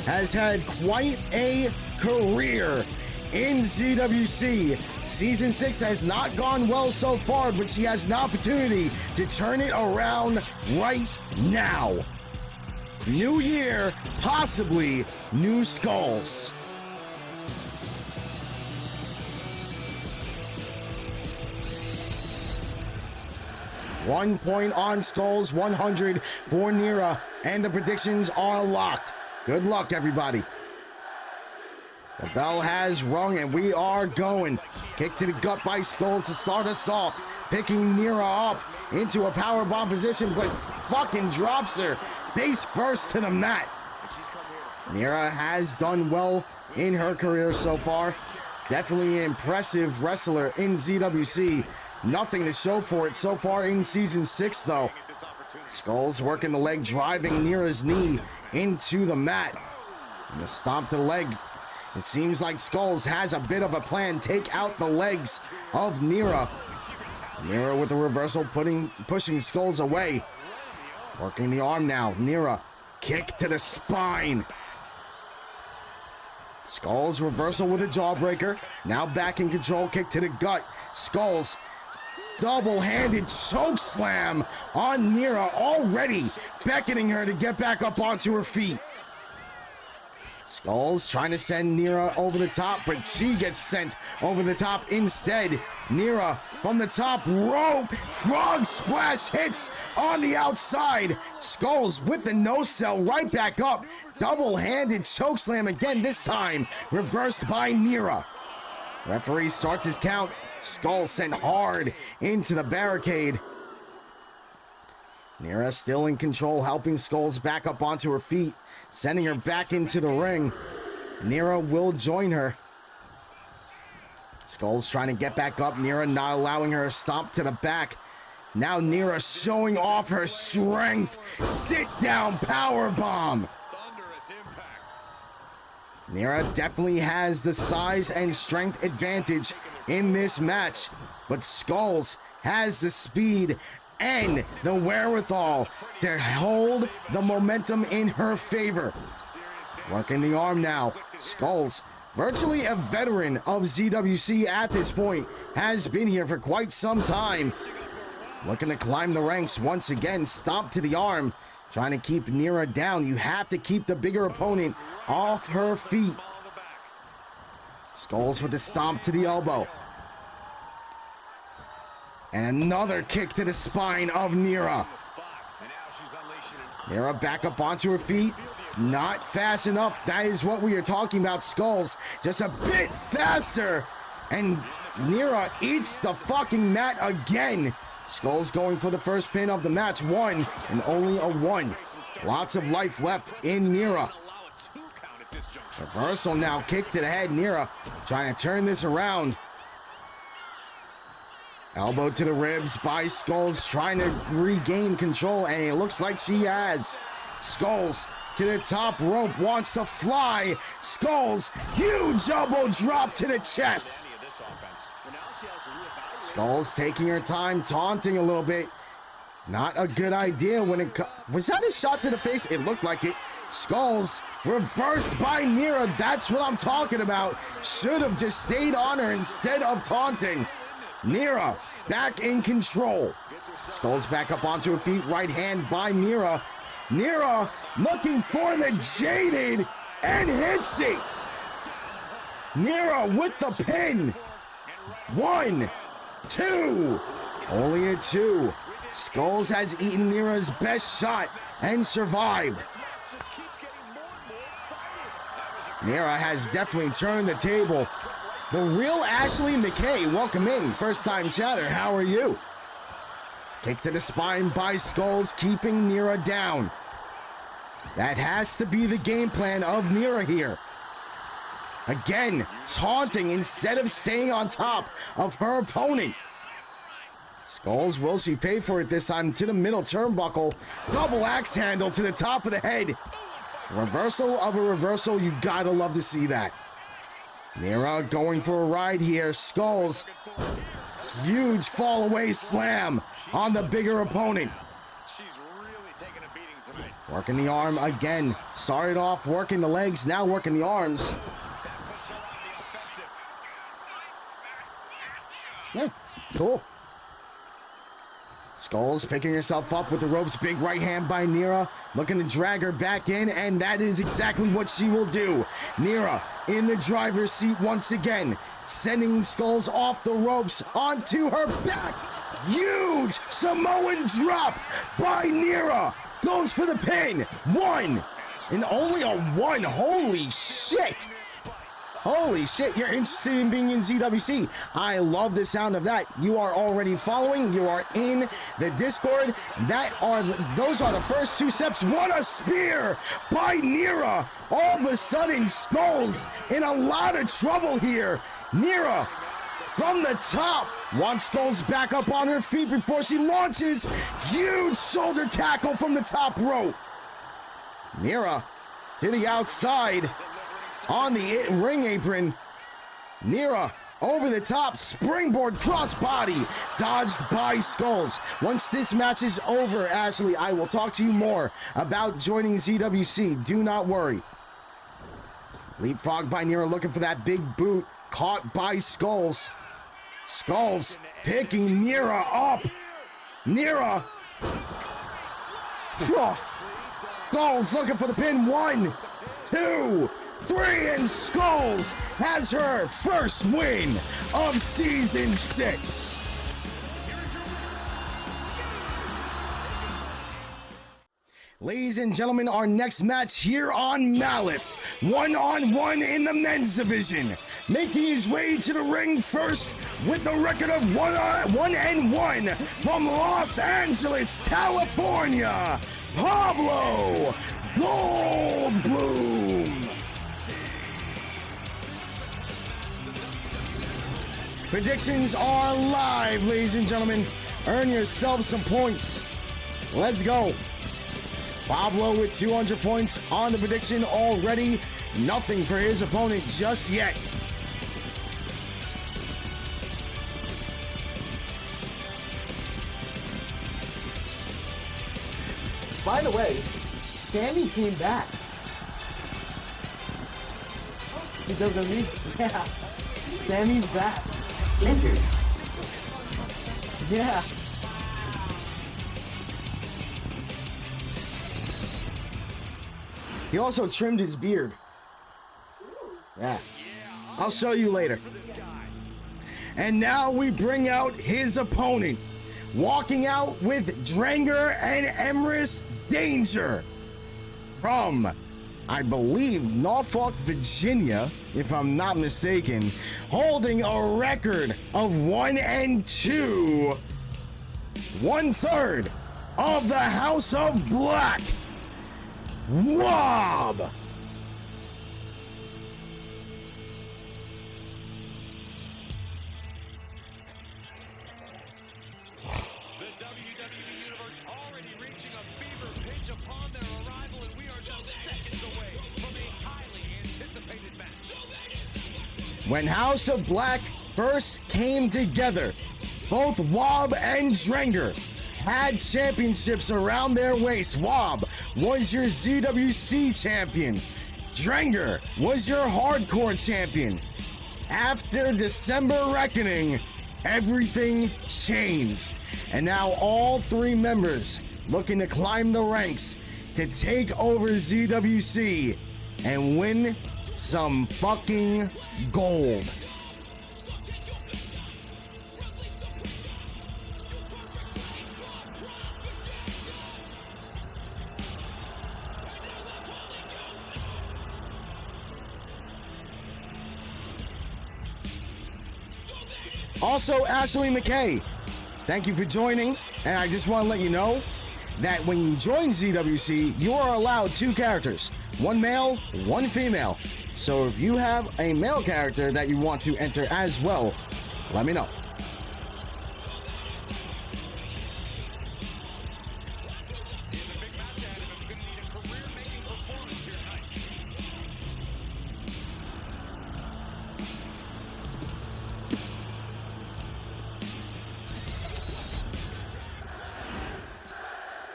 has had quite a career in ZWC. Season 6 has not gone well so far, but she has an opportunity to turn it around right now. New year, possibly new Skullz. 1 point on Skullz, 100 for Nira, and the predictions are locked. Good luck, everybody. The bell has rung, and we are going. Kick to the gut by Skullz to start us off. Picking Nira up into a powerbomb position, but fucking drops her face first to the mat. Nira has done well in her career so far. Definitely an impressive wrestler in ZWC. Nothing to show for it so far in Season 6, though. Skullz working the leg, driving Nira's knee into the mat. And the stomp to the leg. It seems like Skullz has a bit of a plan. Take out the legs of Nira. Nira with the reversal, pushing Skullz away. Working the arm now. Nira, kick to the spine. Skullz reversal with a jawbreaker. Now back in control, kick to the gut. Skullz, double-handed choke slam on Nira, already beckoning her to get back up onto her feet. Skullz trying to send Nira over the top, but she gets sent over the top instead. Nira from the top rope, frog splash hits on the outside. Skullz with the no-sell right back up. Double-handed chokeslam again, this time reversed by Nira. Referee starts his count. Skullz sent hard into the barricade. Nira still in control, helping Skullz back up onto her feet, sending her back into the ring. Nira will join her. Skullz trying to get back up. Nira not allowing her to stomp to the back. Now Nira showing off her strength. Sit down power bomb. Nira definitely has the size and strength advantage in this match, but Skullz has the speed and the wherewithal to hold the momentum in her favor. Working the arm now. Skullz, virtually a veteran of ZWC at this point, has been here for quite some time. Looking to climb the ranks once again. Stomp to the arm, trying to keep Nira down. You have to keep the bigger opponent off her feet. Skullz with the stomp to the elbow. And another kick to the spine of Nira. Nira back up onto her feet. Not fast enough. That is what we are talking about. Skullz just a bit faster. And Nira eats the fucking mat again. Skullz going for the first pin of the match. One, and only a one. Lots of life left in Nira. Reversal now, kick to the head. Nira trying to turn this around. Elbow to the ribs by Skullz, trying to regain control, and it looks like she has. Skullz to the top rope, wants to fly. Skullz, huge elbow drop to the chest. Skullz taking her time, taunting a little bit. Not a good idea when it was that a shot to the face? It looked like it. Skullz reversed by Nira. That's what I'm talking about. Should have just stayed on her instead of taunting. Nira back in control. Skullz back up onto her feet. Right hand by Nira. Nira looking for the jaded and hits it. Nira with the pin. 1, 2. Only a 2. Skullz has eaten Nira's best shot and survived. Nira has definitely turned the table. The real Ashley McKay, welcome in. First time chatter, how are you? Kick to the spine by Skullz, keeping Nira down. That has to be the game plan of Nira here. Again, taunting instead of staying on top of her opponent. Skullz, will she pay for it this time? To the middle turnbuckle. Double axe handle to the top of the head. Reversal of a reversal, you gotta love to see that. Nira going for a ride here. Skullz, huge fall away slam on the bigger opponent. Working the arm again. Started off working the legs, now working the arms. Yeah, cool. Skullz picking herself up with the ropes. Big right hand by Nira. Looking to drag her back in, and that is exactly what she will do. Nira in the driver's seat once again. Sending Skullz off the ropes onto her back. Huge Samoan drop by Nira. Goes for the pin. 1. And only a 1. Holy shit. Holy shit, you're interested in being in ZWC. I love the sound of that. You are already following. You are in the Discord. Those are the first 2 steps. What a spear by Nira. All of a sudden, Skullz in a lot of trouble here. Nira from the top wants Skullz back up on her feet before she launches. Huge shoulder tackle from the top rope. Nira to the outside. On the ring apron, Nira over the top, springboard crossbody, dodged by Skullz. Once this match is over, Ashley, I will talk to you more about joining ZWC. Do not worry. Leapfrog by Nira, looking for that big boot, caught by Skullz. Skullz picking Nira up. Nira. Skullz looking for the pin. 1, 2, 3, and Skullz has her first win of season 6. Ladies and gentlemen, our next match here on Malice, 1-on-1 in the men's division. Making his way to the ring first with the record of 1-1 from Los Angeles, California, Pablo Goldblum. Predictions are live, ladies and gentlemen. Earn yourself some points. Let's go. Pablo with 200 points on the prediction already. Nothing for his opponent just yet. By the way, Sammy came back. He doesn't need. Yeah. Sammy's back. Injured. Yeah. He also trimmed his beard. Yeah. I'll show you later. And now we bring out his opponent. Walking out with Dranger and Emrys Danger. From, I believe, Norfolk, Virginia, if I'm not mistaken. Holding a record of 1-2. 1/3 of the House of Black. Wob! The WWE Universe already reaching a fever pitch upon their arrival, and we are just seconds away from a highly anticipated match. When House of Black first came together, both Wob and Dranger had championships around their waist. Wob was your ZWC champion. Dranger was your hardcore champion. After December Reckoning, everything changed. And now all 3 members looking to climb the ranks to take over ZWC and win some fucking gold. Also, Ashley McKay, thank you for joining, and I just want to let you know that when you join ZWC, you are allowed 2 characters, 1 male, 1 female. So if you have a male character that you want to enter as well, let me know.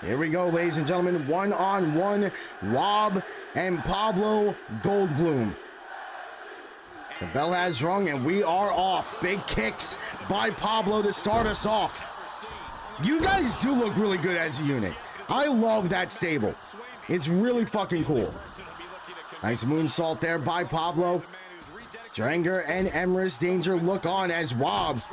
Here we go, ladies and gentlemen. 1-on-1, Wob and Pablo Goldblum. The bell has rung and we are off. Big kicks by Pablo to start us off. You guys do look really good as a unit. I love that stable. It's really fucking cool. Nice moonsault there by Pablo. Dranger and Emrys Danger look on as Wob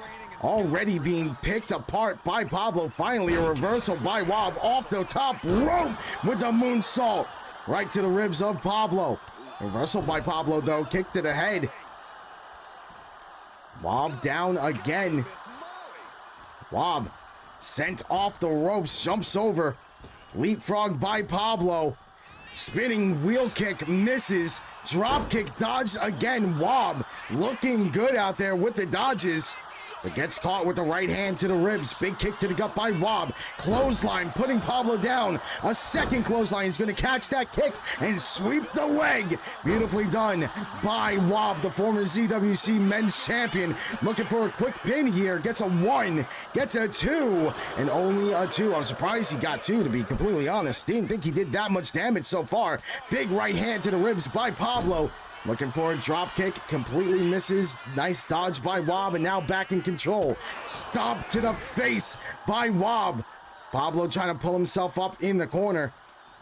already being picked apart by Pablo. Finally, a reversal by Wob off the top rope with the moonsault right to the ribs of Pablo. Reversal by Pablo, though. Kick to the head. Wob down again. Wob sent off the ropes, jumps over. Leapfrog by Pablo. Spinning wheel kick, misses. Drop kick dodged again. Wob looking good out there with the dodges, but gets caught with the right hand to the ribs. Big kick to the gut by Wob. Clothesline putting Pablo down. A second clothesline. He's going to catch that kick and sweep the leg. Beautifully done by Wob, the former ZWC men's champion. Looking for a quick pin here. Gets a 1, gets a 2, and only a 2. I'm surprised he got 2, to be completely honest. Didn't think he did that much damage so far. Big right hand to the ribs by Pablo. Looking for a drop kick, completely misses. Nice dodge by Wob, and now back in control. Stomp to the face by Wob. Pablo trying to pull himself up in the corner.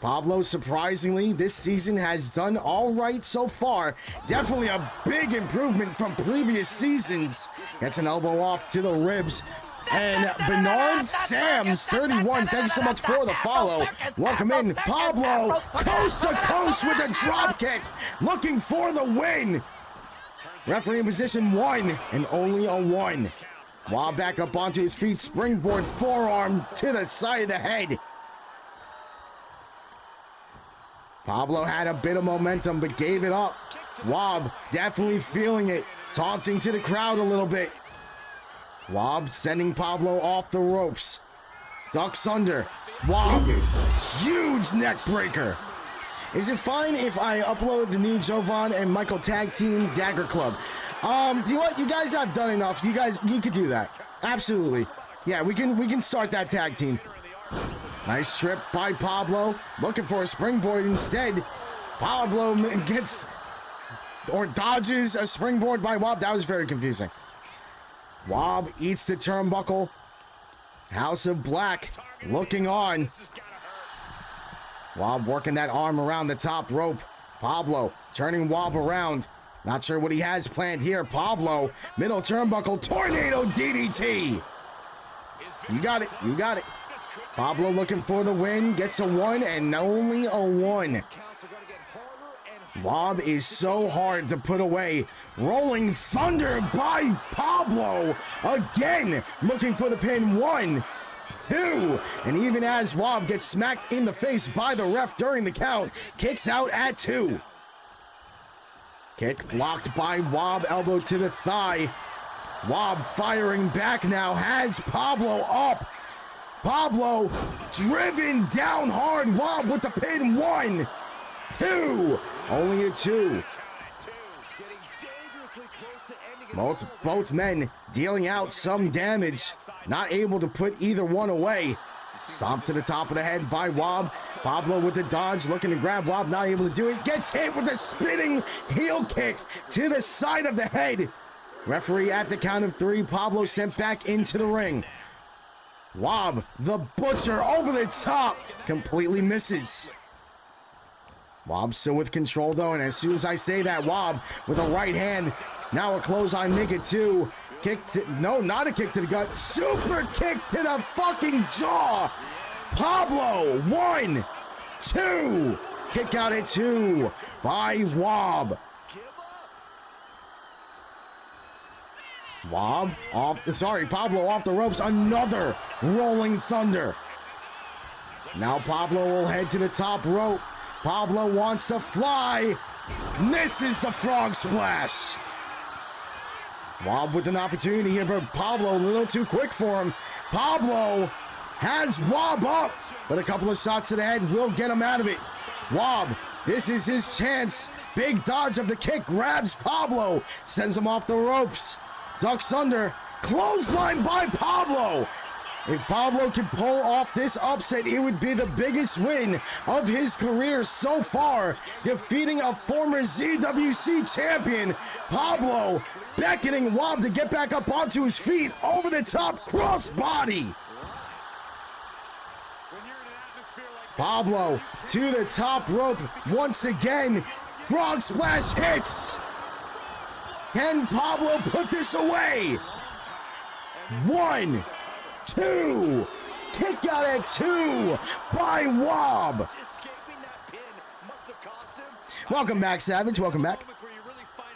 Pablo, surprisingly, this season has done all right so far. Definitely a big improvement from previous seasons. Gets an elbow off to the ribs. And Bernard Sams, 31, thanks so much for the follow. Welcome in, Pablo, coast to coast with a drop kick, looking for the win. Referee in position 1, and only a 1. Wob back up onto his feet, springboard forearm to the side of the head. Pablo had a bit of momentum, but gave it up. Wob definitely feeling it, taunting to the crowd a little bit. Wob sending Pablo off the ropes. Ducks under. Wob, huge neck breaker. Is it fine if I upload the new Jovan and Michael tag team Dagger Club? Do you what? You guys have done enough. You could do that. Absolutely. Yeah, we can start that tag team. Nice trip by Pablo. Looking for a springboard instead. Pablo gets or dodges a springboard by Wob. That was very confusing. Wob eats the turnbuckle. House of Black looking on. Wob working that arm around the top rope. Pablo turning Wob around. Not sure what he has planned here. Pablo, middle turnbuckle, tornado DDT. You got it, you got it. Pablo looking for the win, gets a 1 and only a 1. Wob is so hard to put away. Rolling Thunder by Pablo. Again, looking for the pin. 1, 2. And even as Wob gets smacked in the face by the ref during the count, kicks out at 2. Kick blocked by Wob, elbow to the thigh. Wob firing back now, has Pablo up. Pablo driven down hard. Wob with the pin. 1, 2. Only a 2. Both men dealing out some damage. Not able to put either one away. Stomp to the top of the head by Wob. Pablo with the dodge, looking to grab Wob, not able to do it. Gets hit with a spinning heel kick to the side of the head. Referee at the count of 3. Pablo sent back into the ring. Wob, the Butcher, over the top. Completely misses. Wob still with control though, and as soon as I say that, Wob with a right hand, now a clothesline, make it 2. Kick to, no, not a kick to the gut, super kick to the fucking jaw. Pablo, 1, 2, kick out at 2 by Wob. Pablo off the ropes, another Rolling Thunder. Now Pablo will head to the top rope. Pablo wants to fly, misses the frog splash. Wob with an opportunity here, but Pablo a little too quick for him. Pablo has Wob up, but a couple of shots to the head will get him out of it. Wob, this is his chance. Big dodge of the kick, grabs Pablo, sends him off the ropes. Ducks under, clothesline by Pablo. If Pablo can pull off this upset, it would be the biggest win of his career so far, defeating a former ZWC champion. Pablo beckoning Wob to get back up onto his feet, over the top crossbody. Pablo to the top rope once again. Frog splash hits. Can Pablo put this away? 1, 2. Kick out at 2 by Wob. Welcome back, Savage. Welcome back.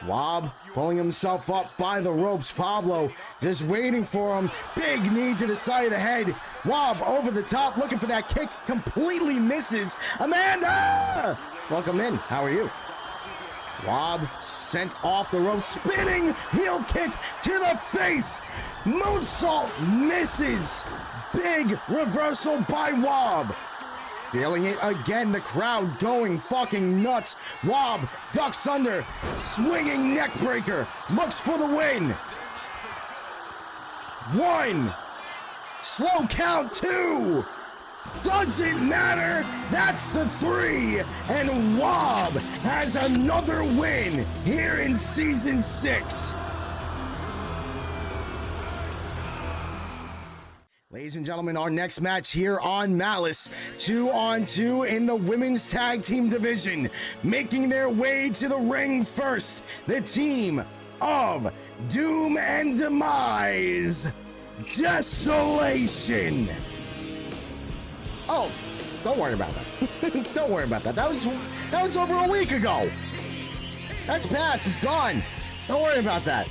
Wob pulling himself up by the ropes. Pablo just waiting for him. Big knee to the side of the head. Wob over the top looking for that kick. Completely misses. Amanda! Welcome in. How are you? Wob sent off the rope. Spinning heel kick to the face. Moonsault misses. Big reversal by Wob. Feeling it again, the crowd going fucking nuts. Wob ducks under, swinging neck breaker, looks for the win. 1, slow count 2, doesn't matter, that's the 3, and Wob has another win here in season 6. Ladies and gentlemen, our next match here on Malice, 2-on-2 in the women's tag team division. Making their way to the ring first, the team of Doom and Demise, Desolation. Oh, don't worry about that. Don't worry about that. That was over a week ago. That's past, it's gone. Don't worry about that.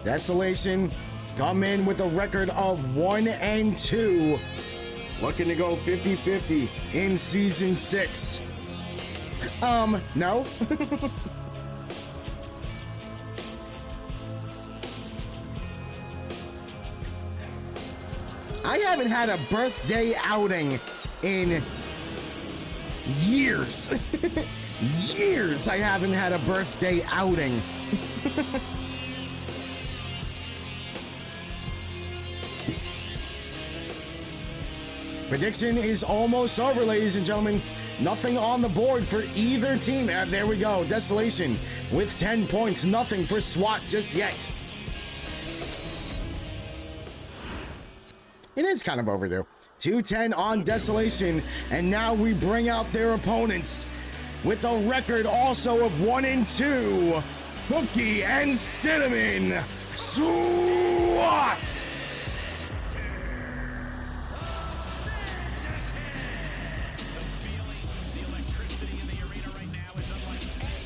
Desolation come in with a record of 1-2. Looking to go 50-50 in season 6. No. I haven't had a birthday outing in years. Years I haven't had a birthday outing. Prediction is almost over, ladies and gentlemen. Nothing on the board for either team. There we go. Desolation with 10 points. Nothing for SWAT just yet. It is kind of overdue. 2-10 on Desolation. And now we bring out their opponents with a record also of 1-2. Cookie and Cinnamon. SWAT!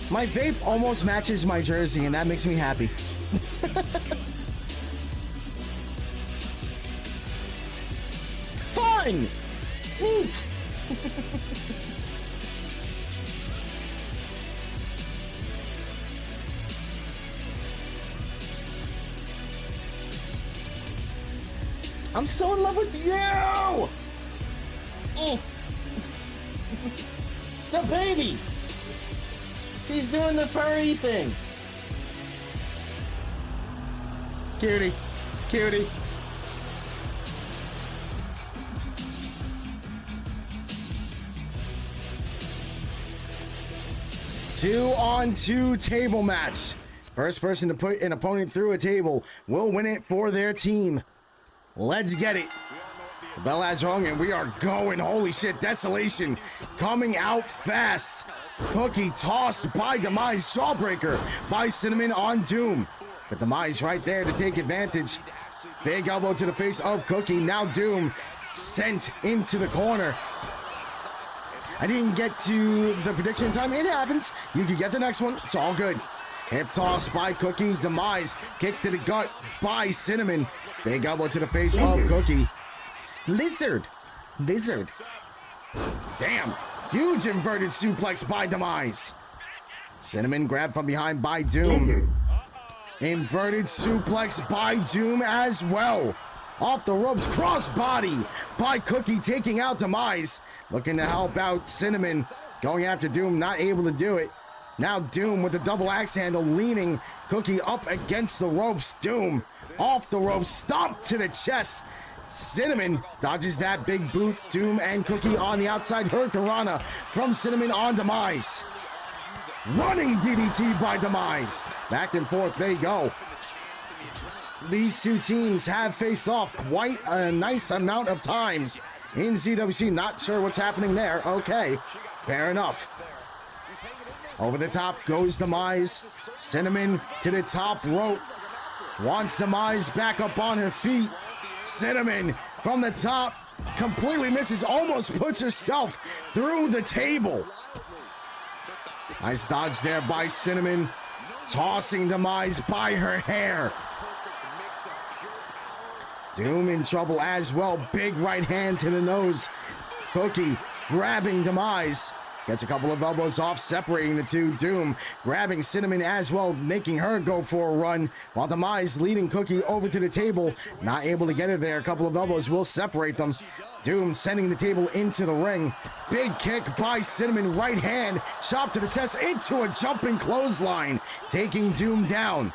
My vape almost matches my jersey, and that makes me happy. Fun! Neat! I'm so in love with you! The baby! She's doing the purry thing. Cutie. Cutie. Two-on-two table match. First person to put an opponent through a table will win it for their team. Let's get it. The bell has rung and we are going. Holy shit, Desolation coming out fast. Cookie tossed by Demise. Jawbreaker by Cinnamon on Doom. But Demise right there to take advantage. Big elbow to the face of Cookie. Now Doom sent into the corner. I didn't get to the prediction time. It happens. You can get the next one. It's all good. Hip toss by Cookie. Demise. Kick to the gut by Cinnamon. Big elbow to the face of Cookie. Lizard. Damn. Huge inverted suplex by Demise. Cinnamon grabbed from behind by Doom. Inverted suplex by Doom as well. Off the ropes, crossbody by Cookie, taking out Demise. Looking to help out Cinnamon. Going after Doom, not able to do it. Now Doom with a double axe handle, leaning Cookie up against the ropes. Doom off the ropes, stomp to the chest. Cinnamon dodges that big boot. Doom and Cookie on the outside. Hurricanrana from Cinnamon on Demise. Running DDT by Demise. Back and forth they go. these two teams have faced off quite a nice amount of times in ZWC. Not sure what's happening there. Okay, fair enough. Over the top goes Demise. Cinnamon to the top rope. Wants Demise back up on her feet. Cinnamon from the top. Completely misses. Almost puts herself through the table. Nice dodge there by Cinnamon. Tossing Demise by her hair. Doom in trouble as well. Big right hand to the nose. Cookie grabbing Demise. Gets a couple of elbows off, separating the two. Doom grabbing Cinnamon as well, making her go for a run, while Demise leading Cookie over to the table. Not able to get her there. A couple of elbows will separate them. Doom sending the table into the ring. Big kick by Cinnamon. Right hand, chop to the chest into a jumping clothesline, taking Doom down.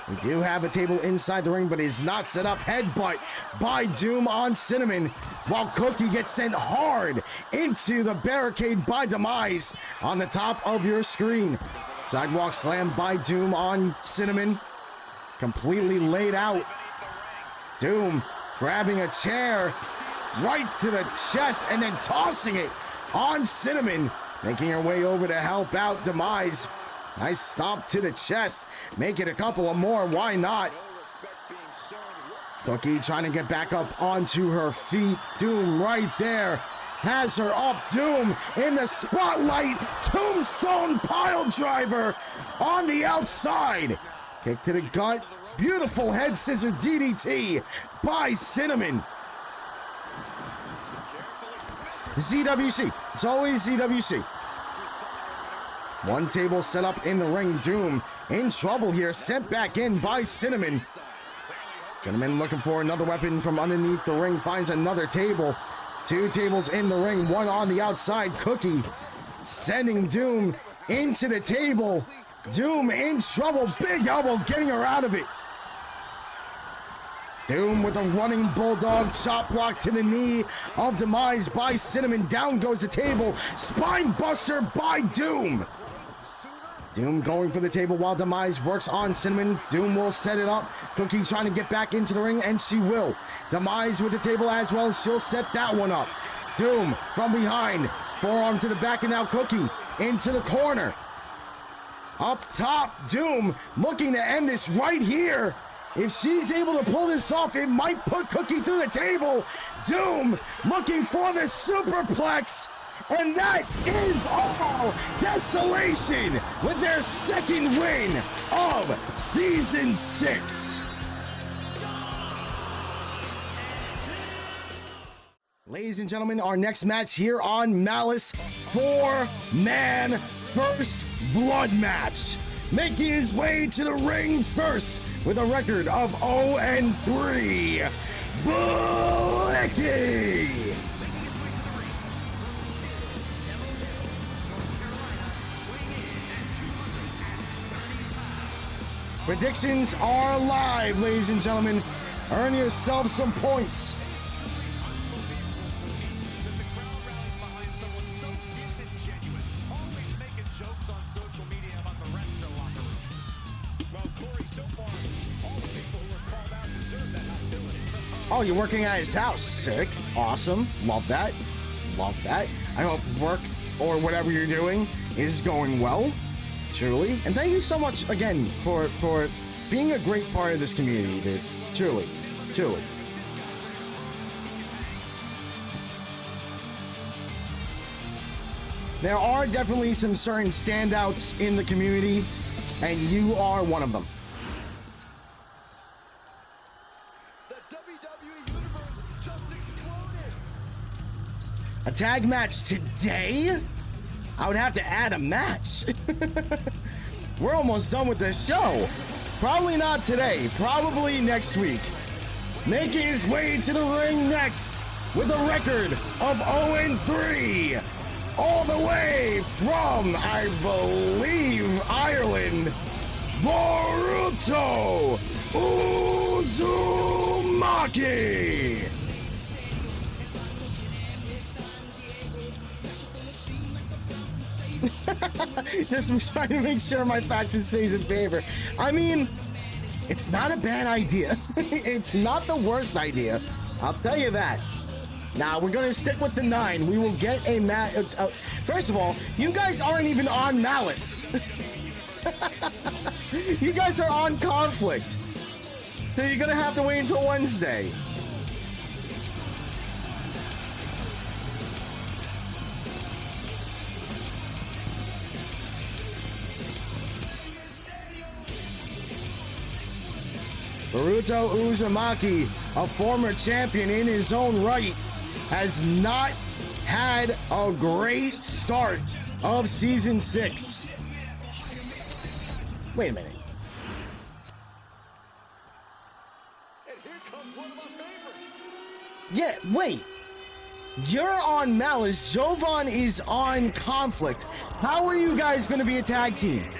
We do have a table inside the ring, but is not set up. Headbutt by Doom on Cinnamon, while Cookie gets sent hard into the barricade by Demise on the top of your screen. Sidewalk slam by Doom on Cinnamon. Completely laid out. Doom grabbing a chair right to the chest and then tossing it on Cinnamon, making her way over to help out Demise. Nice stomp to the chest. Make it a couple of more. Why not? Cookie trying to get back up onto her feet. Doom right there. Has her up. Doom in the spotlight. Tombstone pile driver on the outside. Kick to the gut. Beautiful head scissor DDT by Cinnamon. ZWC. It's always ZWC. One table set up in the ring. Doom in trouble here. Sent back in by Cinnamon. Cinnamon looking for another weapon from underneath the ring. Finds another table. Two tables in the ring. One on the outside. Cookie sending Doom into the table. Doom in trouble. Big elbow getting her out of it. Doom with a running bulldog chop block to the knee of Demise by Cinnamon. Down goes the table. Spine buster by Doom. Doom going for the table while Demise works on Cinnamon. Doom will set it up. Cookie trying to get back into the ring, and she will. Demise with the table as well. She'll set that one up. Doom from behind. Forearm to the back, and now Cookie into the corner. Up top, Doom looking to end this right here. If she's able to pull this off, it might put Cookie through the table. Doom looking for the superplex. And that is all. Desolation with their second win of Season 6. Ladies and gentlemen, our next match here on Malice, 4-man first blood match. Making his way to the ring first with a record of 0-3, Flirting. Predictions are live, ladies and gentlemen. Earn yourself some points. Oh, you're working at his house. Sick. Awesome. Love that. Love that. I hope work or whatever you're doing is going well. Truly. And thank you so much again for being a great part of this community, dude. Truly. Truly. There are definitely some certain standouts in the community, and you are one of them. The WWE Universe just exploded. A tag match today? I would have to add a match. We're almost done with this show. Probably not today. Probably next week. Making his way to the ring next with a record of 0-3. All the way from, I believe, Ireland, Boruto Uzumaki. Just trying to make sure my faction stays in favor. I mean, It's not a bad idea. It's not the worst idea. I'll tell you that. Now, we're going to stick with the 9. We will get a first of all, you guys aren't even on Malice. You guys are on Conflict. So you're going to have to wait until Wednesday. Baruto Uzumaki, a former champion in his own right, has not had a great start of season 6. Wait a minute. And here comes one of my favorites. Yeah, wait. You're on Malice. Jovan is on Conflict. How are you guys going to be a tag team?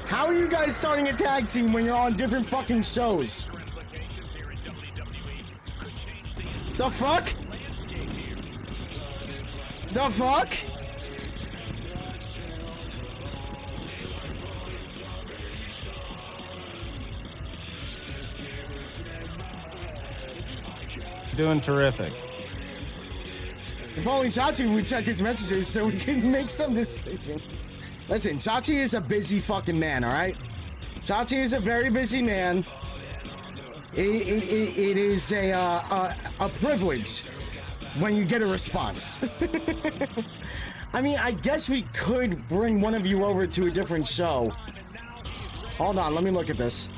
How are you guys starting a tag team when you're on different fucking shows? The fuck? The fuck? Doing terrific. If only Chachi would check his messages so we can make some decisions. Listen, Chachi is a busy fucking man, all right? Chachi is a very busy man. It is a privilege when you get a response. I mean, I guess we could bring one of you over to a different show. Hold on, let me look at this.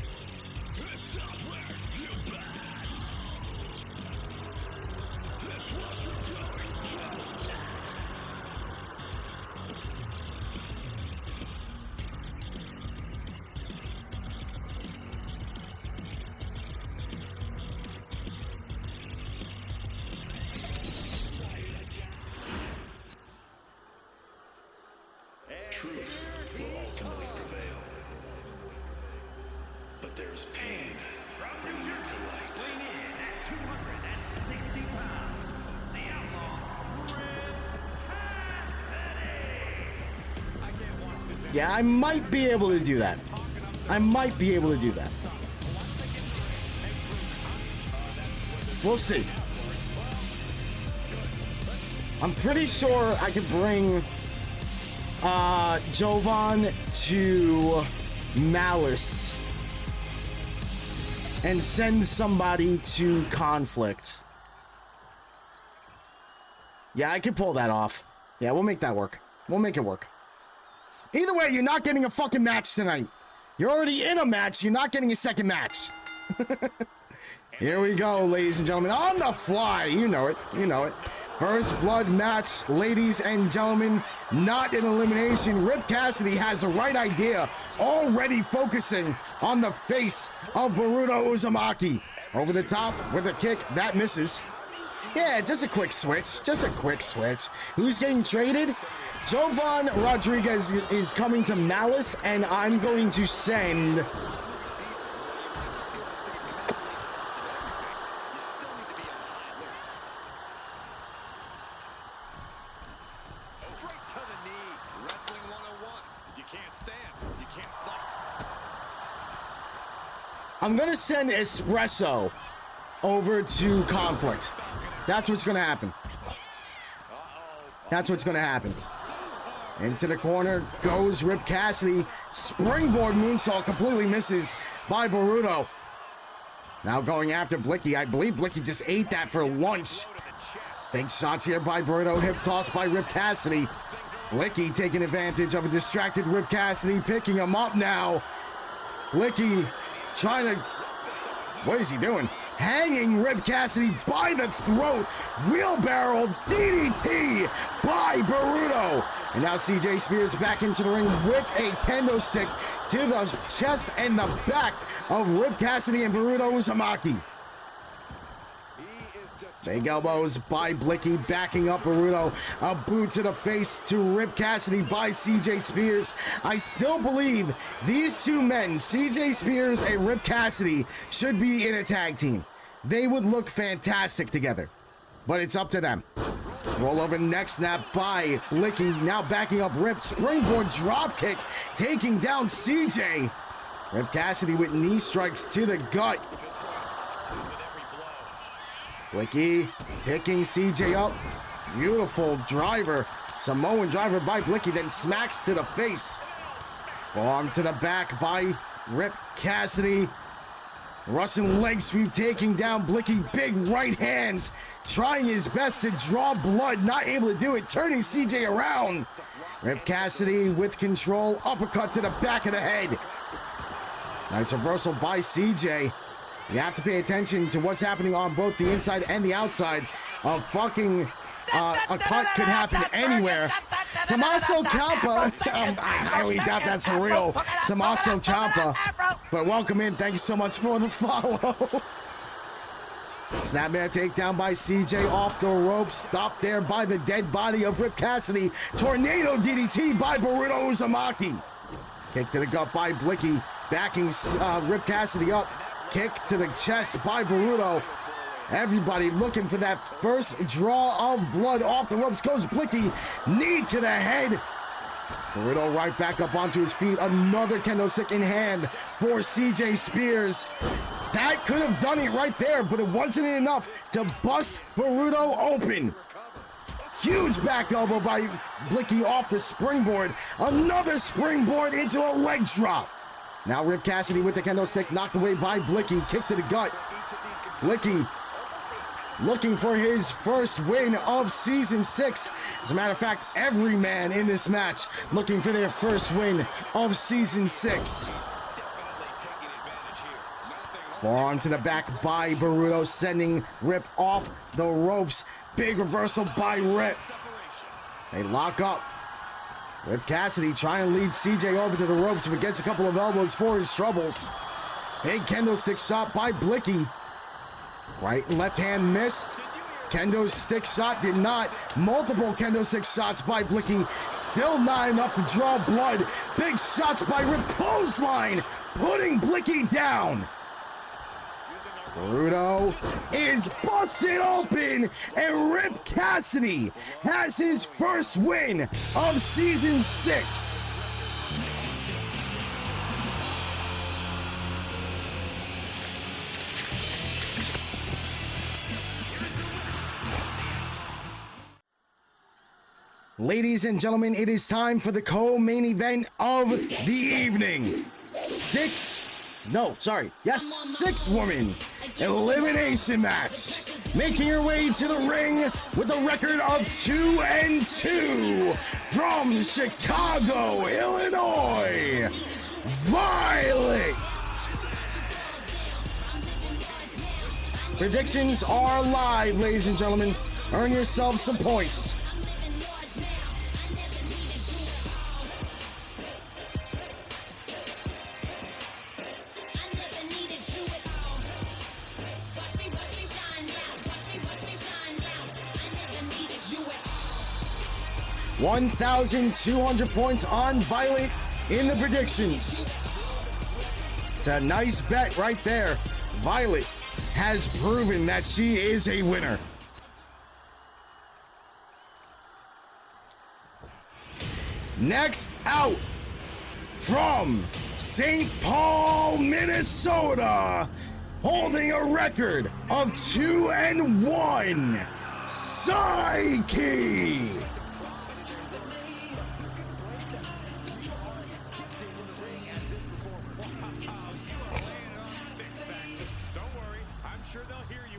Truth will ultimately prevail. But there's pain bringing it to light. Weighing in at 260 pounds, the outlaw, I can't watch this. Yeah, I might be able to do that. I might be able to do that. We'll see. I'm pretty sure I could bring Jovan to Malice and send somebody to Conflict. Yeah, I could pull that off. Yeah, we'll make that work. We'll make it work. Either way, you're not getting a fucking match tonight. You're already in a match. You're not getting a second match. Here we go, ladies and gentlemen. On the fly. You know it. You know it. First blood match, ladies and gentlemen. Not an elimination. Rip Cassidy has the right idea. Already focusing on the face of Baruto Uzumaki. Over the top with a kick. That misses. Yeah, just a quick switch. Just a quick switch. Who's getting traded? Jovan Rodriguez is coming to Malice, and I'm going to send... I'm gonna send Espresso over to Conflict. That's what's gonna happen. That's what's gonna happen. Into the corner goes Rip Cassidy. Springboard moonsault completely misses by Baruto. Now going after Blicky. I believe Blicky just ate that for lunch. Big shots here by Baruto. Hip toss by Rip Cassidy. Blicky taking advantage of a distracted Rip Cassidy. Picking him up now. Blicky trying to... What is he doing? Hanging Rip Cassidy by the throat. Wheelbarrow DDT by Baruto. And now CJ Spears back into the ring with a kendo stick to the chest and the back of Rip Cassidy and Baruto Uzumaki. Big elbows by Blicky, backing up Baruto. A boot to the face to Rip Cassidy by CJ Spears. I still believe these two men, CJ Spears and Rip Cassidy, should be in a tag team. They would look fantastic together. But it's up to them. Roll over neck snap by Blicky. Now backing up Rip. Springboard drop kick. Taking down CJ. Rip Cassidy with knee strikes to the gut. Blicky picking CJ up. Beautiful driver. Samoan driver by Blicky, then smacks to the face. Forearm to the back by Rip Cassidy. Russian leg sweep taking down Blicky. Big right hands. Trying his best to draw blood. Not able to do it. Turning CJ around. Rip Cassidy with control. Uppercut to the back of the head. Nice reversal by CJ. You have to pay attention to what's happening on both the inside and the outside. A cut could happen anywhere. Tommaso Ciampa, I highly doubt that's real. Tommaso Ciampa, but welcome in. Thank you so much for the follow. Snapmare takedown by CJ off the ropes. Stopped there by the dead body of Rip Cassidy. Tornado DDT by Baruto Uzumaki. Kick to the gut by Blicky. Backing Rip Cassidy up. Kick to the chest by Baruto. Everybody looking for that first draw of blood off the ropes. Goes Blicky. Knee to the head. Baruto right back up onto his feet. Another kendo stick in hand for CJ Spears. That could have done it right there, but it wasn't enough to bust Baruto open. Huge back elbow by Blicky off the springboard. Another springboard into a leg drop. Now Rip Cassidy with the kendo stick knocked away by Blicky. Kick to the gut. Blicky looking for his first win of Season 6. As a matter of fact, every man in this match looking for their first win of Season 6. Forearm to the back by Baruto, sending Rip off the ropes. Big reversal by Rip. They lock up. Rip Cassidy trying to lead CJ over to the ropes, but gets a couple of elbows for his troubles. Big kendo stick shot by Blicky. Right and left hand missed. Kendo stick shot did not. Multiple kendo stick shots by Blicky. Still not enough to draw blood. Big shots by Rip. Clothesline, putting Blicky down. Baruto is busted open, and Rip Cassidy has his first win of Season 6. Ladies and gentlemen, it is time for the co-main event of the evening. Six-woman elimination match. Making her way to the ring with a record of 2-2 from Chicago, Illinois, Violet. Predictions are live, ladies and gentlemen. Earn yourselves some points. $1,200 points on Violet in the predictions. It's a nice bet right there. Violet has proven that she is a winner. Next out, from St. Paul, Minnesota, holding a record of 2-1, Psyche.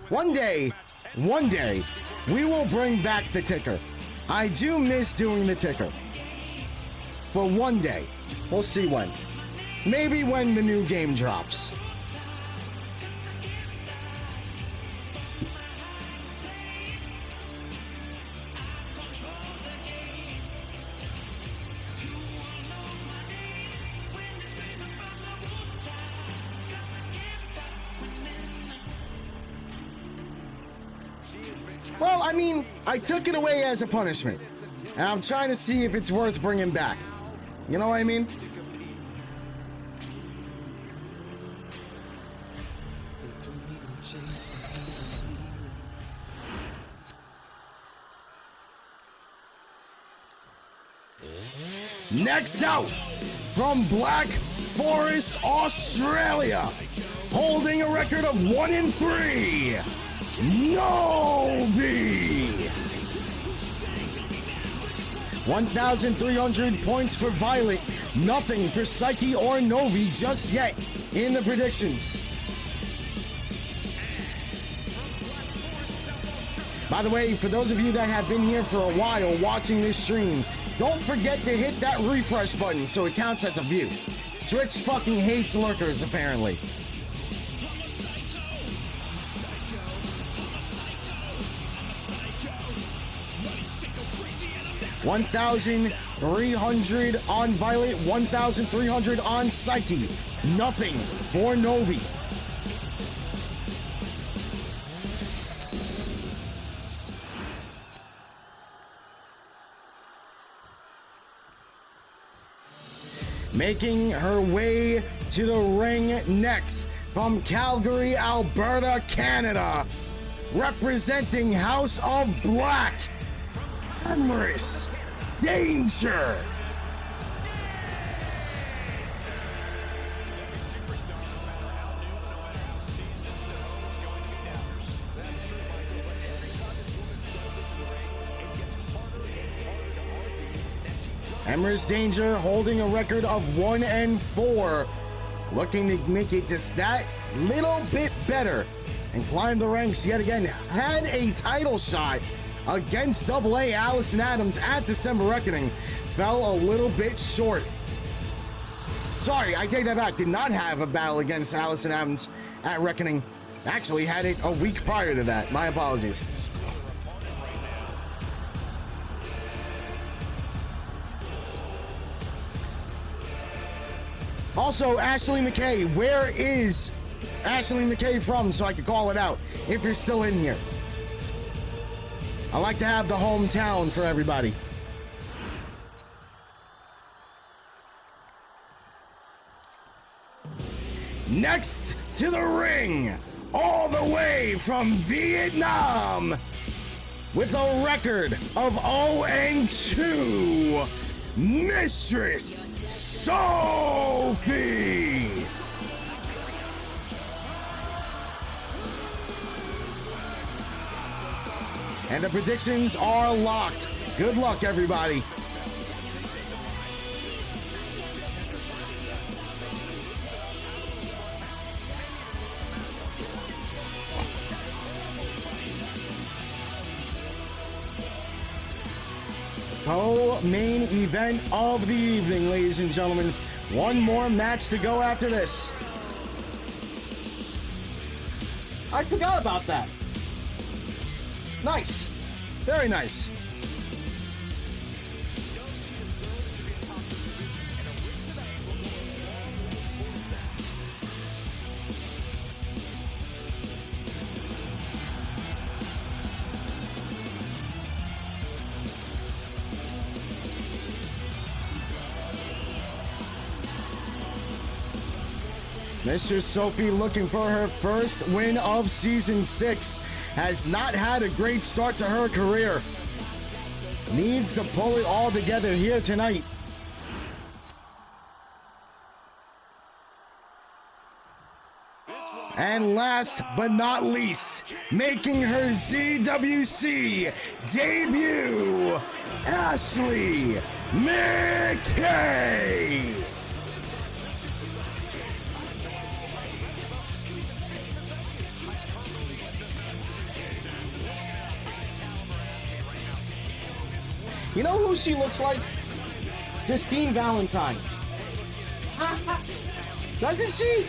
One day, we will bring back the ticker. I do miss doing the ticker. But one day, we'll see when. Maybe when the new game drops. Well, I mean, I took it away as a punishment. And I'm trying to see if it's worth bringing back. You know what I mean? Next out, from Black Forest, Australia, holding a record of 1-3, Novi. 1,300 points for Violet, nothing for Psyche or Novi just yet in the predictions. By the way, for those of you that have been here for a while watching this stream, don't forget to hit that refresh button so it counts as a view. Twitch fucking hates lurkers, apparently. $1,300 on Violet, 1,300 on Psyche. Nothing for Novi. Making her way to the ring next from Calgary, Alberta, Canada, representing House of Black, Malice, Danger. Emrys Danger holding a record of 1-4, looking to make it just that little bit better and climb the ranks yet again. Had a title shot against AA Allison Adams at December Reckoning, fell a little bit short. Sorry, I take that back. Did not have a battle against Allison Adams at Reckoning. Actually had it a week prior to that. My apologies. Also, Ashley McKay, where is Ashley McKay from so I can call it out if you're still in here? I like to have the hometown for everybody. Next to the ring, all the way from Vietnam, with a record of 0-2, Mistress Sophie. And the predictions are locked. Good luck, everybody. Co-main event of the evening, ladies and gentlemen. One more match to go after this. I forgot about that. Nice. Very nice. Mr. Sophie looking for her first win of Season 6. Has not had a great start to her career. Needs to pull it all together here tonight. And last but not least, making her ZWC debut, Ashley McKay. You know who she looks like? Justine Valentine. Doesn't she?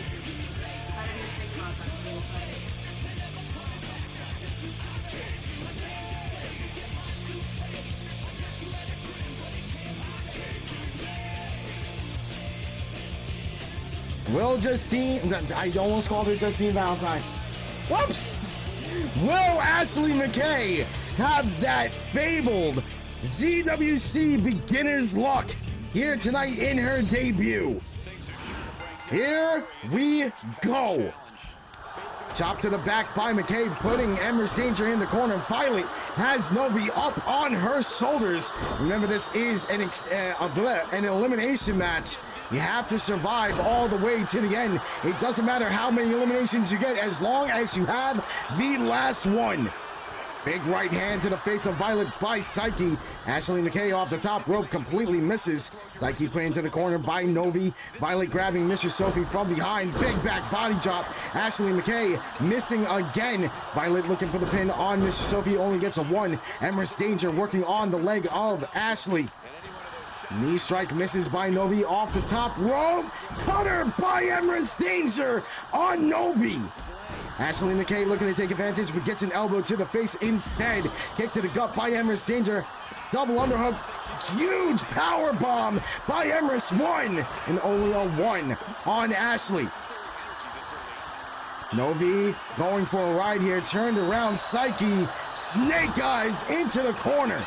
Will Justine, I almost called her Justine Valentine. Whoops! Will Ashley McKay have that fabled ZWC beginner's luck here tonight in her debut? Here we go. Chop to the back by McKay, putting Emrys Danger in the corner. Violet has Novi up on her shoulders. Remember, this is an elimination match. You have to survive all the way to the end. It doesn't matter how many eliminations you get as long as you have the last one. Big right hand to the face of Violet by Psyche. Ashley McKay off the top rope completely misses. Psyche put into the corner by Novi. Violet grabbing Mr. Sophie from behind. Big back body drop. Ashley McKay missing again. Violet looking for the pin on Mr. Sophie. Only gets a 1. Emrys Danger working on the leg of Ashley. Knee strike misses by Novi off the top rope. Cutter by Emrys Danger on Novi. Ashley McKay looking to take advantage, but gets an elbow to the face instead. Kick to the gut by Emrys Danger. Double underhook. Huge power bomb by Emrys. 1 and only a 1 on Ashley. Novi going for a ride here. Turned around. Psyche. Snake eyes into the corner.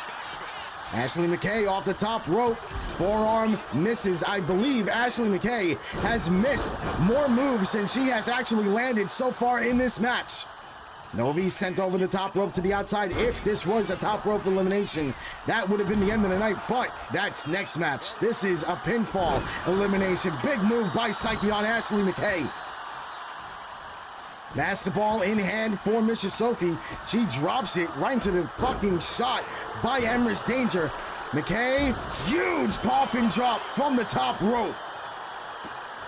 Ashley McKay off the top rope. Forearm misses. I believe Ashley McKay has missed more moves than she has actually landed so far in this match. Novi sent over the top rope to the outside. If this was a top rope elimination, that would have been the end of the night, but that's next match. This is a pinfall elimination. Big move by Psyche on Ashley McKay. Basketball in hand for Mr. Sophie. She drops it right into the fucking shot by Emrys Danger. McKay, huge coffin drop from the top rope.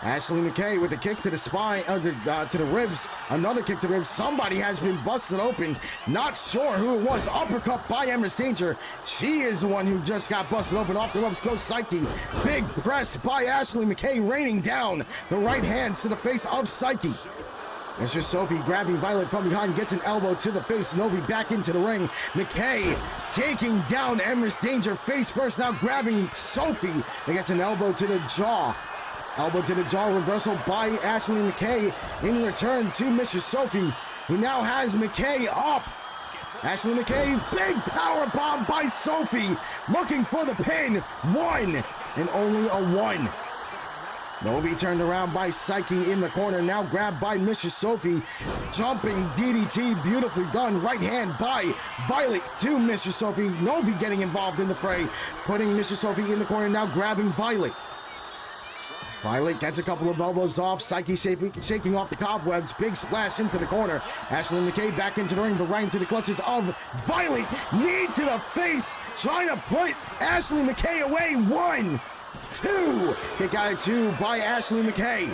Ashley McKay with a kick to the spine, to the ribs. Another kick to the ribs. Somebody has been busted open. Not sure who it was. Uppercut by Emrys Danger. She is the one who just got busted open. Off the ropes goes Psyche. Big press by Ashley McKay, raining down the right hands to the face of Psyche. Mr. Sophie grabbing Violet from behind, gets an elbow to the face. Novi back into the ring. McKay taking down Emrys Danger face first, now grabbing Sophie. He gets an elbow to the jaw. Elbow to the jaw reversal by Ashley McKay in return to Mr. Sophie, who now has McKay up. Ashley McKay, big power bomb by Sophie, looking for the pin. 1 and only a 1. Novi turned around by Psyche in the corner, now grabbed by Mr. Sophie. Jumping DDT, beautifully done. Right hand by Violet to Mr. Sophie. Novi getting involved in the fray, putting Mr. Sophie in the corner, now grabbing Violet. Violet gets a couple of elbows off. Psyche shaking off the cobwebs. Big splash into the corner. Ashley McKay back into the ring, but right into the clutches of Violet. Knee to the face, trying to put Ashley McKay away. 1, 2. Kick out of 2 by Ashley McKay.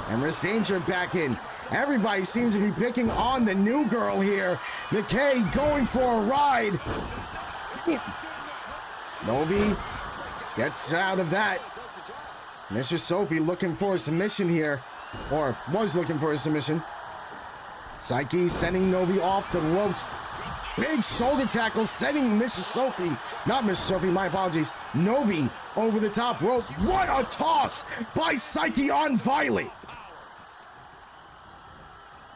Emrys Danger back in. Everybody seems to be picking on the new girl here. McKay going for a ride. Novi gets out of that. Mr. Sophie looking for a submission here, or was looking for a submission. Psyche sending Novi off the ropes. Big shoulder tackle sending Mr. Sophie, not Mr. Sophie, my apologies, Novi over the top rope. What a toss by Psyche on Violet.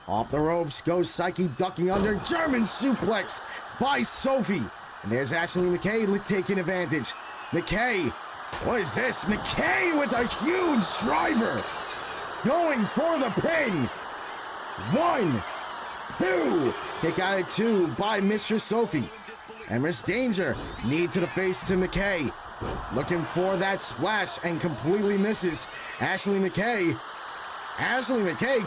Off the ropes goes Psyche, ducking under. German suplex by Sophie. And there's Ashley McKay taking advantage. McKay, what is this? McKay with a huge driver. Going for the pin. 1, 2. Kick out of 2 by Mr. Sophie. Emrys Danger, knee to the face to McKay. Looking for that splash and completely misses. Ashley McKay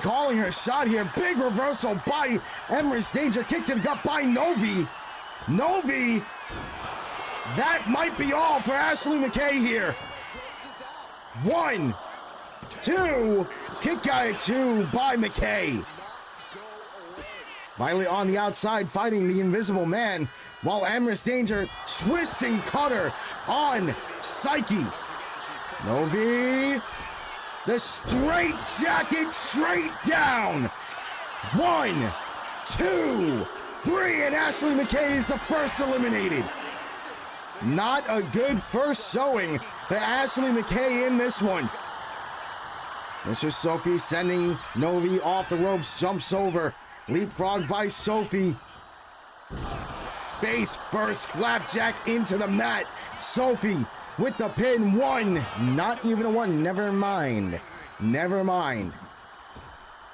calling her shot here. Big reversal by Emrys Danger. Kick to the gut by Novi. Novi, that might be all for Ashley McKay here. 1, 2. Kick out of 2 by McKay. Violet on the outside fighting the Invisible Man, while Emrys Danger twisting cutter on Psyche. Novi, the straight jacket straight down. 1, 2, 3, and Ashley McKay is the first eliminated. Not a good first showing for Ashley McKay in this one. Mr. Sophie sending Novi off the ropes, jumps over. Leapfrog by Sophie. Face first, flapjack into the mat. Sophie with the pin. 1, not even a 1. Never mind.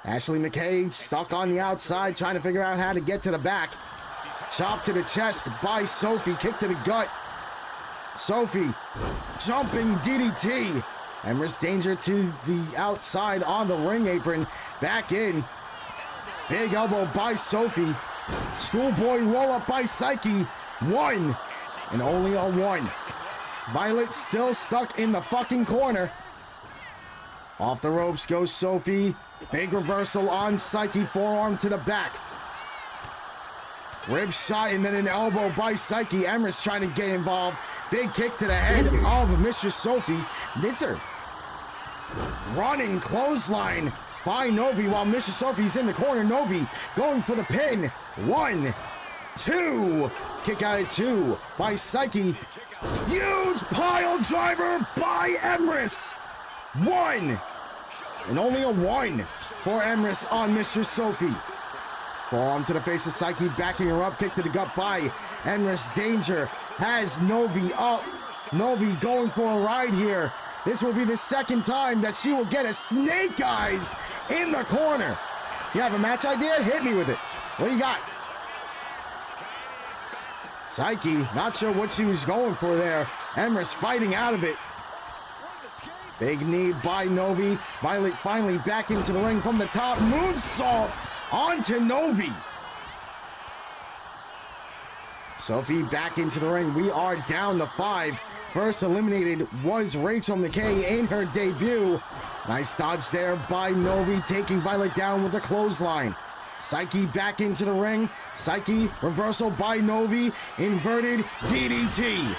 Ashley McKay stuck on the outside, trying to figure out how to get to the back. Chop to the chest by Sophie, kick to the gut. Sophie, jumping DDT. Emrys Danger to the outside on the ring apron. Back in. Big elbow by Sophie. Schoolboy roll up by Psyche. 1, and only a 1. Violet still stuck in the fucking corner. Off the ropes goes Sophie. Big reversal on Psyche, forearm to the back. Rib shot and then an elbow by Psyche. Emrys trying to get involved. Big kick to the head of Mistress Sophie. Nizzer. Running clothesline by Novi while Mistress Sophie's in the corner. Novi going for the pin. 1, 2. Kick out at 2 by Psyche. Huge pile driver by Emrys. 1. And only a 1 for Emrys on Mistress Sophie. Forearm to the face of Psyche, backing her up. Kick to the gut by Emrys Danger. Has Novi up. Novi going for a ride here. This will be the second time that she will get a snake eyes in the corner. You have a match idea? Hit me with it. What do you got? Psyche, not sure what she was going for there. Emrys fighting out of it. Big knee by Novi. Violet finally back into the ring from the top. Moonsault onto Novi. Sophie back into the ring. We are down to 5. First eliminated was Rachel McKay in her debut. Nice dodge there by Novi, taking Violet down with a clothesline. Psyche back into the ring. Psyche reversal by Novi. Inverted DDT.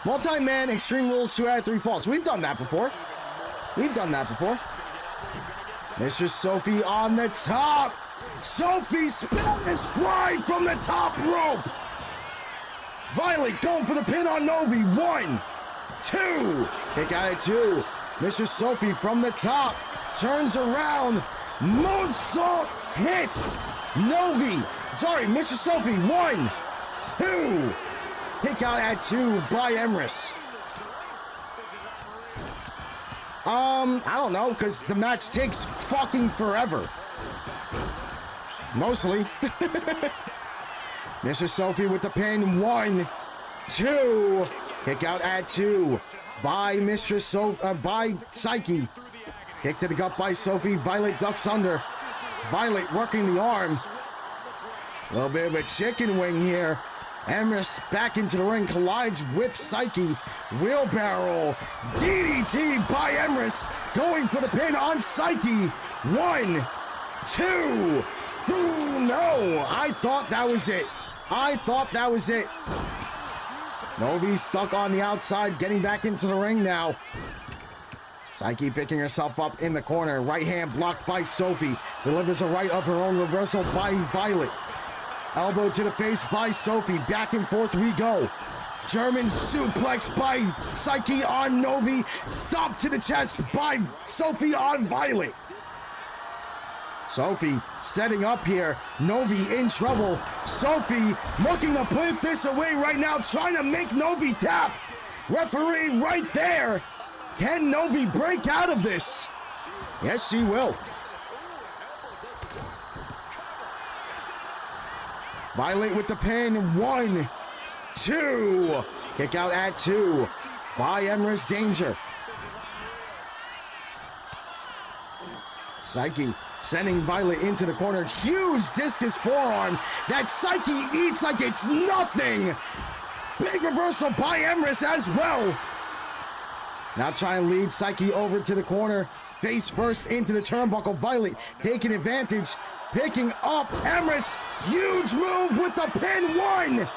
Multi-man Extreme Rules 2 out of 3 falls. We've done that before. Mistress Sophie on the top. Sophie Spanish fly from the top rope. Violet going for the pin on Novi. 1, 2. Kick out at 2. Mistress Sophie from the top. Turns around. Moonsault hits. Mistress Sophie. 1, 2. Kick out at 2 by Emrys. I don't know, because the match takes fucking forever. Mostly. Mistress Sophie with the pin. 1, 2. Kick out at 2 by by Psyche. Kick to the gut by Sophie. Violet ducks under. Violet working the arm. A little bit of a chicken wing here. Emrys back into the ring, collides with Psyche. Wheelbarrow. DDT by Emrys. Going for the pin on Psyche. 1, 2. No, I thought that was it. Novi stuck on the outside, getting back into the ring now. Psyche picking herself up in the corner. Right hand blocked by Sophie. Delivers a right of her own reversal by Violet. Elbow to the face by Sophie. Back and forth we go. German suplex by Psyche on Novi. Stop to the chest by Sophie on Violet. Sophie setting up here. Novi in trouble. Sophie looking to put this away right now. Trying to make Novi tap. Referee right there. Can Novi break out of this? Yes, she will. Violet with the pin. 1, 2. Kick out at 2 by Emrys Danger. Psyche sending Violet into the corner. Huge discus forearm that Psyche eats like it's nothing. Big reversal by Emrys as well. Now trying to lead Psyche over to the corner. Face first into the turnbuckle. Violet taking advantage. Picking up Emrys. Huge move with the pin. 1,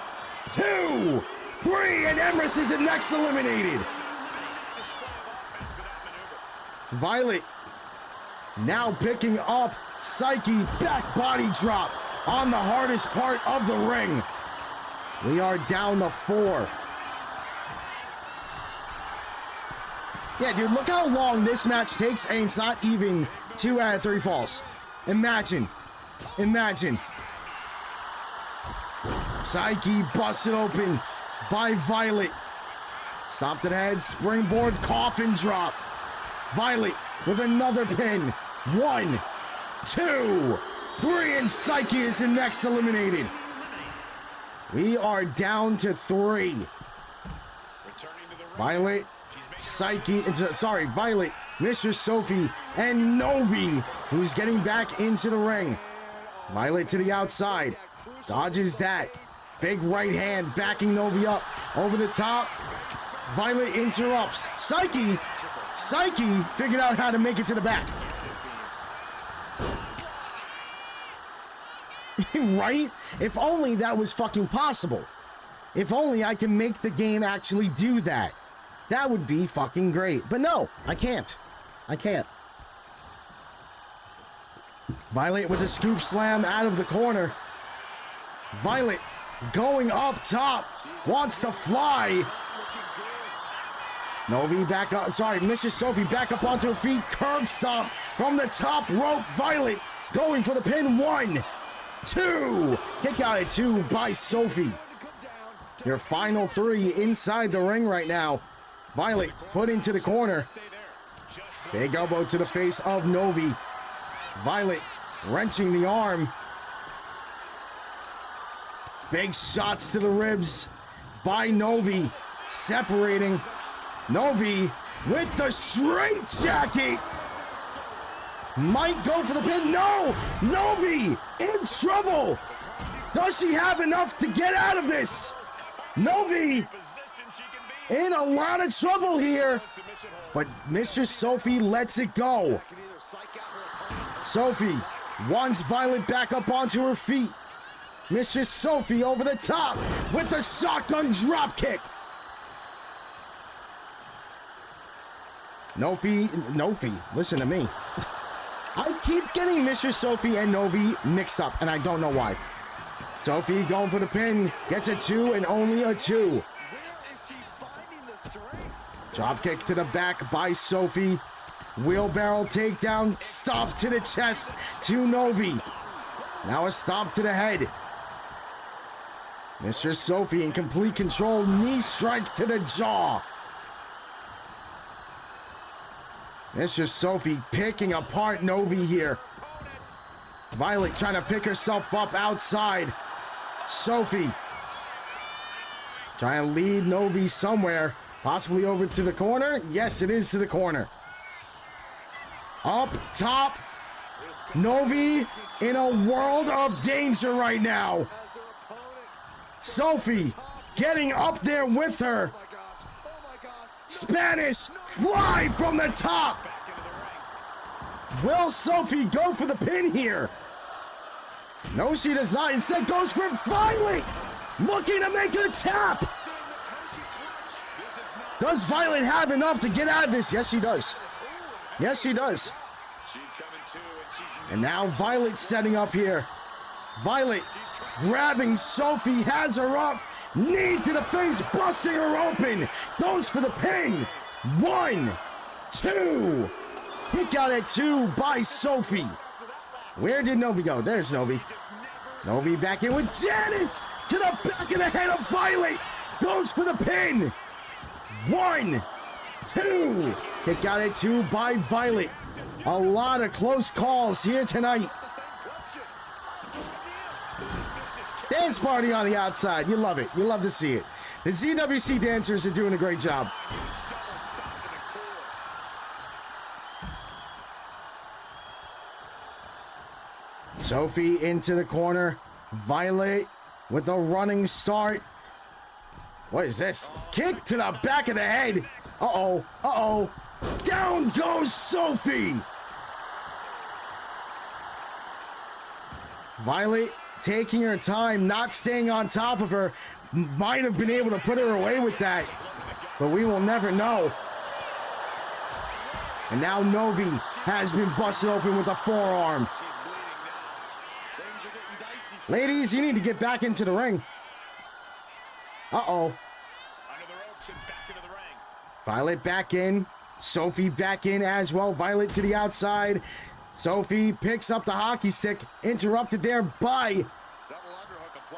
2, 3. And Emrys is next eliminated. Violet now picking up Psyche. Back body drop on the hardest part of the ring. We are down to 4. Yeah, dude, look how long this match takes, and it's not even 2 out of 3 falls. Imagine. Psyche busted open by Violet. Stop to the head, springboard, coffin drop. Violet with another pin. 1, 2, 3, and Psyche is the next eliminated. We are down to 3. Violet, Psyche, Violet, Mr. Sophie, and Novi, who's getting back into the ring. Violet to the outside, dodges that. Big right hand, backing Novi up, over the top. Violet interrupts. Psyche figured out how to make it to the back. Right? If only that was fucking possible. If only I can make the game actually do that. That would be fucking great. But no, I can't. Violet with a scoop slam out of the corner. Violet going up top. Wants to fly. Novi back up. Mrs. Sophie back up onto her feet. Curb stomp from the top rope. Violet going for the pin. 1, 2. Kick out at 2 by Sophie. Your final 3 inside the ring right now. Violet put into the corner. Big elbow to the face of Novi. Violet wrenching the arm. Big shots to the ribs by Novi. Separating. Novi with the straight jacket. Might go for the pin. No! Novi in trouble. Does she have enough to get out of this? Novi in a lot of trouble here. But Mr. Sophie lets it go. Sophie wants Violet back up onto her feet. Mr. Sophie over the top with the shotgun drop kick. Novi, listen to me. I keep getting Mr. Sophie and Novi mixed up, and I don't know why. Sophie going for the pin, gets a 2 and only a 2. Drop kick to the back by Sophie. Wheelbarrow takedown, stomp to the chest to Novi. Now a stomp to the head. Mr. Sophie in complete control, knee strike to the jaw. Mr. Sophie picking apart Novi here. Violet trying to pick herself up outside. Sophie trying to lead Novi somewhere, possibly over to the corner. Yes, it is to the corner. Up top, Novi in a world of danger right now. Sophie getting up there with her. Spanish fly from the top. Will Sophie go for the pin here? No, she does not. Instead goes for Violet. Looking to make a tap. Does Violet have enough to get out of this? Yes, she does. Yes, she does. And now Violet setting up here. Violet grabbing Sophie, has her up. Knee to the face, busting her open. Goes for the pin. 1, 2. Kick out at 2 by Sophie. Where did Novi go? There's Novi. Novi back in with Janice to the back of the head of Violet. Goes for the pin. 1, 2. Kick out at 2 by Violet. A lot of close calls here tonight. Dance party on the outside. You love it. You love to see it. The ZWC dancers are doing a great job. Sophie into the corner. Violet with a running start. What is this? Kick to the back of the head. Uh-oh. Uh-oh. Down goes Sophie. Violet taking her time, not staying on top of her. Might have been able to put her away with that, but we will never know. And now Novi has been busted open with a forearm. Ladies, you need to get back into the ring. Uh-oh. Violet back in. Sophie back in as well. Violet to the outside. Sophie picks up the hockey stick. Interrupted there by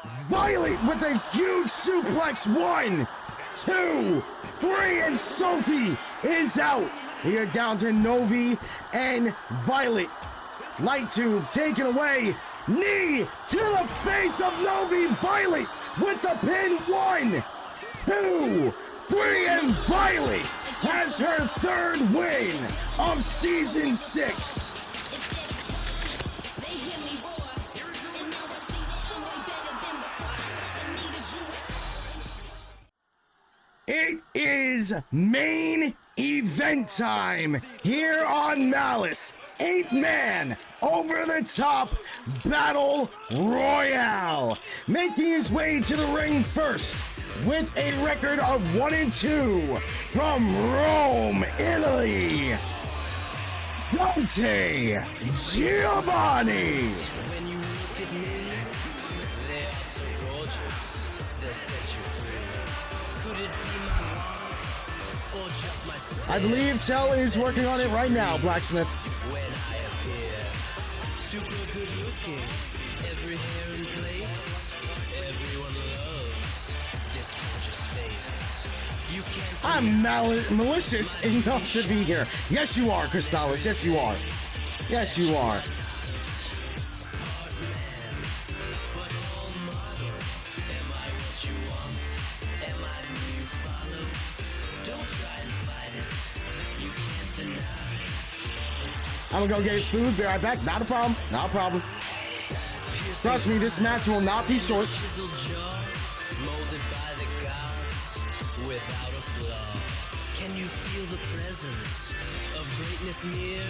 Violet with a huge suplex. 1, 2, 3, and Sophie is out. We are down to Novi and Violet. Light tube taken away. Knee to the face of Novi. Violet with the pin. 1, 2, 3, and Violet has her 3rd win of season 6. It is main event time here on Malice. 8-man over the top battle royale. Making his way to the ring first with a record of 1-2 from Rome, Italy, Dante Giovanni. When you look at me, they are so gorgeous, they'll set you free. Could it be my mom or just my sister? I believe Chell is working on it right now, Blacksmith. When I appear, super good looking, every hair in place, everyone loves this gorgeous face. You can't I'm malicious enough to be here. Yes, you are, Crystallis. Yes, you are. Yes, you are. I'm gonna go get food. Be right back. Not a problem. Not a problem. Trust me, this match will not be short. molded by the gods without a flaw. Can you feel the presence of greatness near?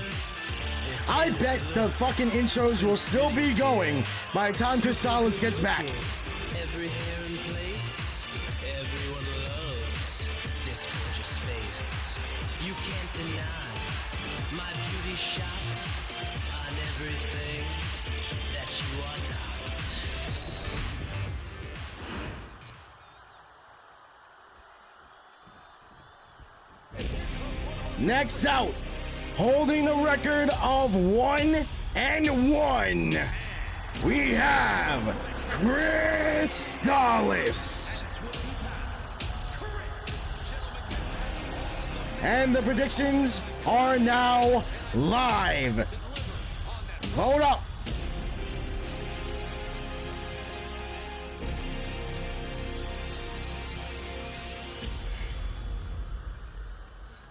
I bet the fucking intros will still be going by the time Crystallis gets back. Every hair in place, everyone loves this gorgeous face. You can't deny my beauty shot on everything that you are not. Next out, holding the record of 1-1, we have Crystallis. And the predictions are now live. Vote up.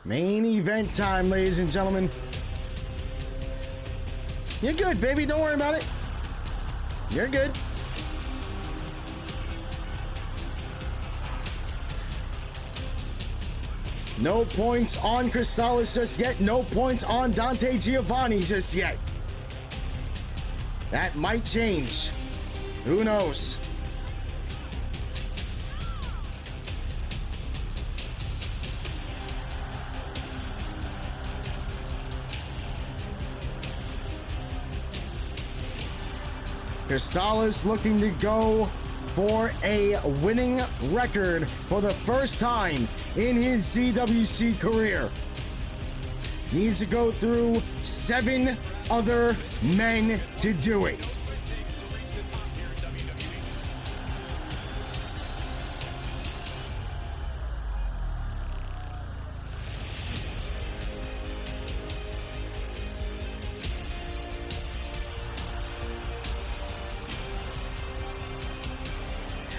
Main event time, ladies and gentlemen. You're good, baby. Don't worry about it. You're good. No points on Crystallis just yet. No points on Dante Giovanni just yet. That might change. Who knows? Crystallis looking to go for a winning record for the first time in his CWC career. Needs to go through 7 other men to do it.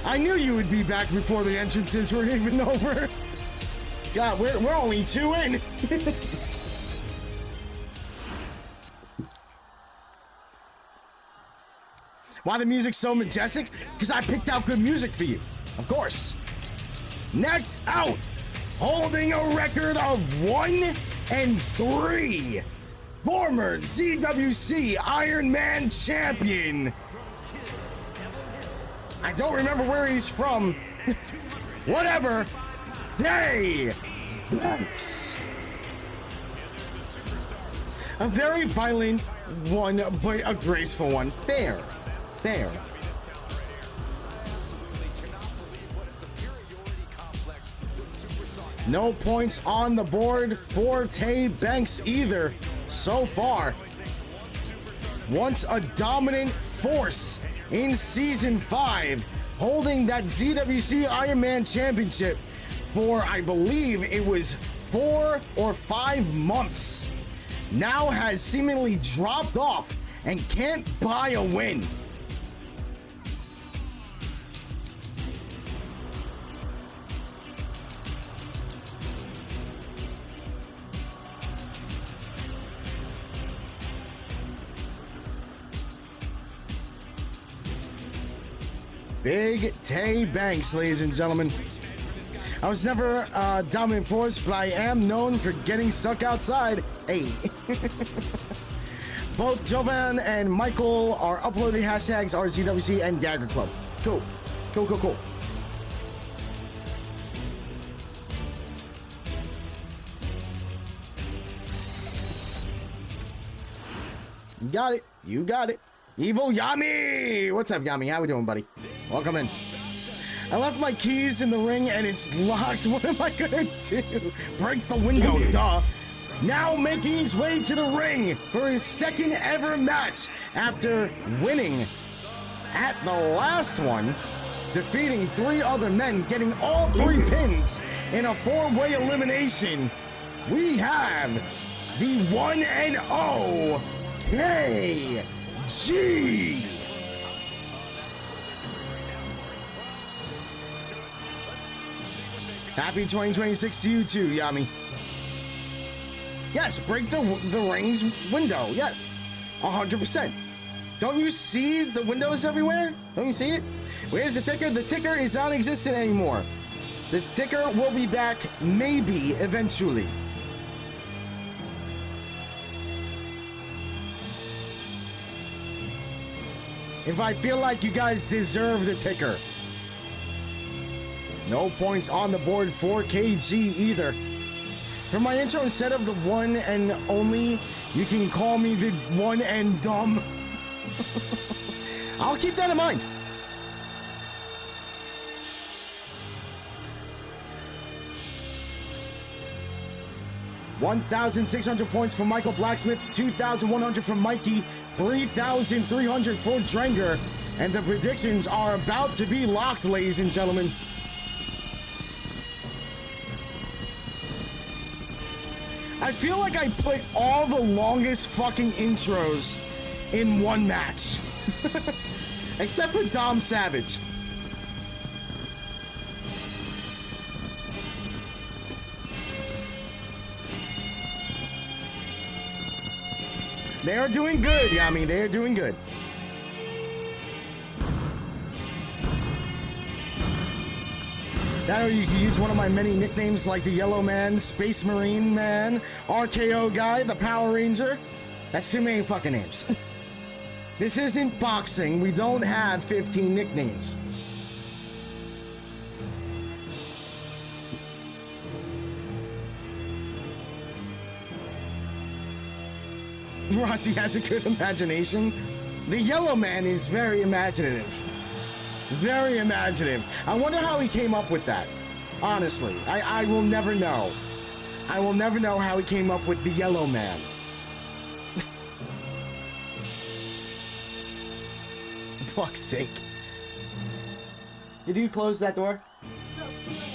I knew you would be back before the entrances were even over. God, we're only 2 in. Why the music's so majestic? Because I picked out good music for you. Of course. Next out, holding a record of 1-3, former CWC Iron Man champion. I don't remember where he's from. Whatever. Tay Banks. A very violent one, but a graceful one. There. There. No points on the board for Tay Banks either so far. Once a dominant force in Season 5, holding that ZWC Iron Man Championship for, I believe it was 4 or 5 months, now has seemingly dropped off and can't buy a win. Big Tay Banks, ladies and gentlemen. I was never a dominant force, but I am known for getting stuck outside. Hey. Both Jovan and Michael are uploading hashtags RCWC and Dagger Club. Cool. Cool. You got it. Evil Yami! What's up, Yami? How we doing, buddy? Welcome in. I left my keys in the ring and it's locked. What am I gonna do? Break the window, duh. Now making his way to the ring for his second ever match after winning at the last one, defeating 3 other men, getting all 3 pins in a 4-way elimination. We have the 1-0 KG. Happy 2026 to you too, Yami. Yes, break the ring's window. Yes, 100%. Don't you see the windows everywhere? Don't you see it? Where's the ticker? The ticker is non-existent anymore. The ticker will be back maybe eventually. If I feel like you guys deserve the ticker. No points on the board for KG either. For my intro, instead of the one and only, you can call me the one and dumb. I'll keep that in mind. $1,600 points for Michael Blacksmith, 2,100 for Mikey, 3,300 for Drenger, and the predictions are about to be locked, ladies and gentlemen. I feel like I put all the longest fucking intros in one match. Except for Dom Savage. They are doing good, Yami. They are doing good. That or you can use one of my many nicknames like the Yellow Man, Space Marine Man, RKO Guy, the Power Ranger. That's too many fucking names. This isn't boxing. We don't have 15 nicknames. Rossi has a good imagination. The Yellow Man is very imaginative. Very imaginative. I wonder how he came up with that. Honestly, I will never know. I will never know how he came up with the Yellow Man. Fuck's sake. Did you close that door?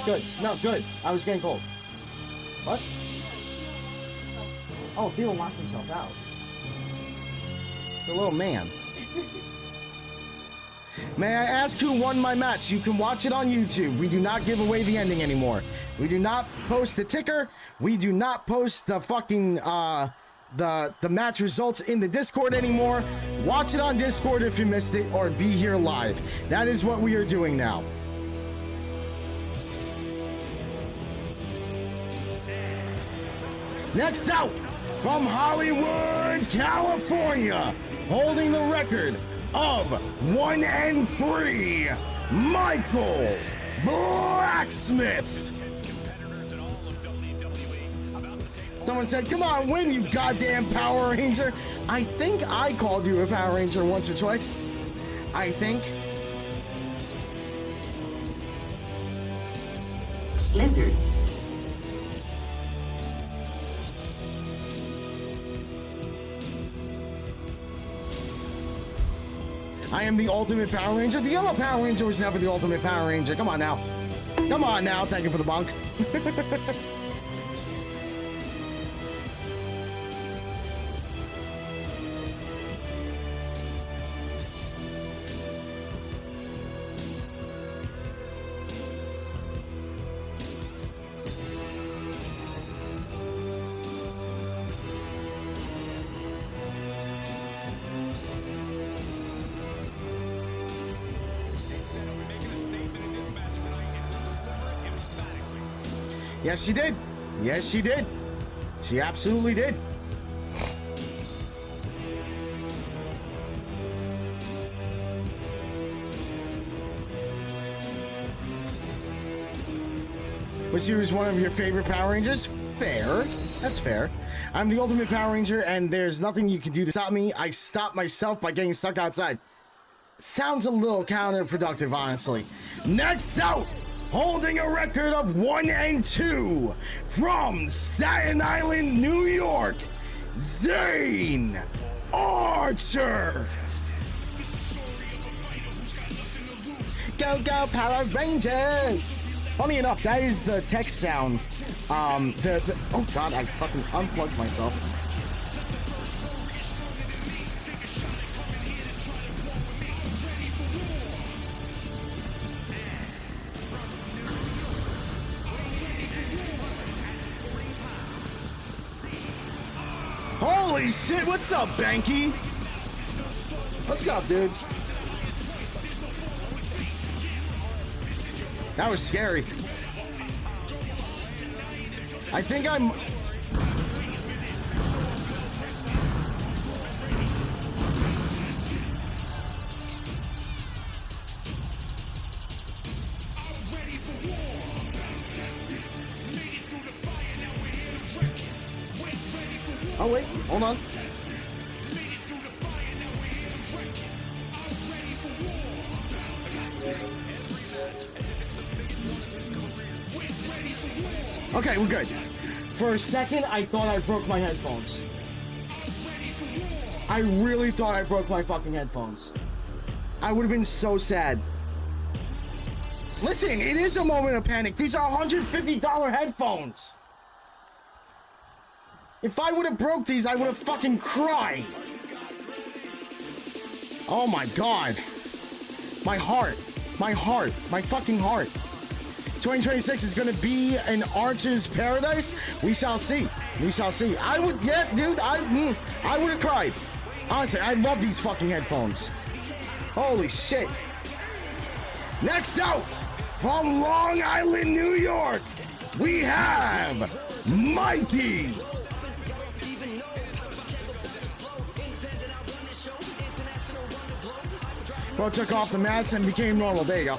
Good. No, good. I was getting cold. What? Oh, Theo locked himself out. The little man. May I ask who won my match? You can watch it on YouTube. We do not give away the ending anymore. We do not post the ticker. We do not post the fucking the match results in the Discord anymore. Watch it on Discord if you missed it, or be here live. That is what we are doing now. Next out, from Hollywood, California, holding the record of 1-3, Michael Blacksmith. Someone said, come on, win, you goddamn Power Ranger. I think I called you a Power Ranger once or twice. I think. Lizard. I am the ultimate Power Ranger. The Yellow Power Ranger was never the ultimate Power Ranger. Come on now. Come on now, thank you for the bunk. Yes, she did. Yes, she did. She absolutely did. Was she one of your favorite Power Rangers? Fair. That's fair. I'm the ultimate Power Ranger, and there's nothing you can do to stop me. I stop myself by getting stuck outside. Sounds a little counterproductive, honestly. Next out, holding a record of 1 and 2 from Staten Island, New York, Zane Archer. Go, go, Power Rangers! Funny enough, that is the text sound. Oh god, I fucking unplugged myself. Holy shit, what's up, Banky? What's up, dude? That was scary. I think I'm... Oh wait, hold on. Okay, we're good. For a second, I thought I broke my headphones. I really thought I broke my fucking headphones. I would have been so sad. Listen, it is a moment of panic. These are $150 headphones. If I would have broke these, I would have fucking cried. Oh my god. My heart. My heart. My fucking heart. 2026 is gonna be an Archer's paradise. We shall see. We shall see. I would, yeah, dude. I would have cried. Honestly, I love these fucking headphones. Holy shit. Next out, from Long Island, New York, we have Mikey. Bro took off the mats and became normal. There you go.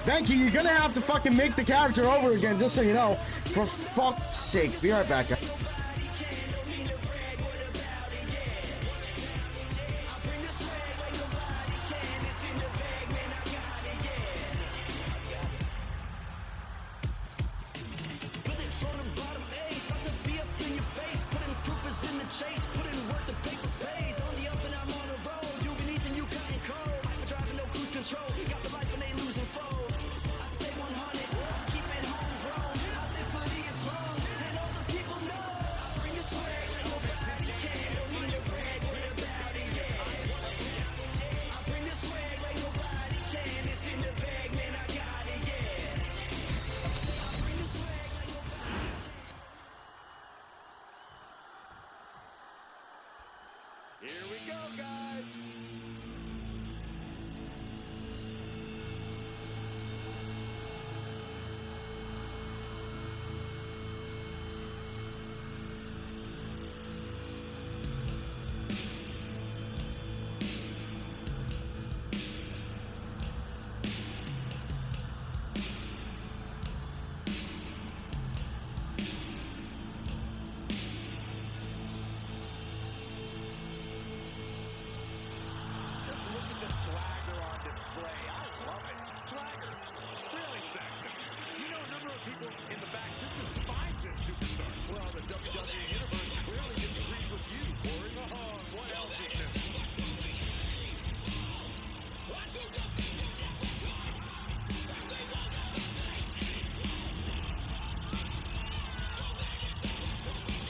Thank you. You're gonna have to fucking make the character over again, just so you know. For fuck's sake. Be right back.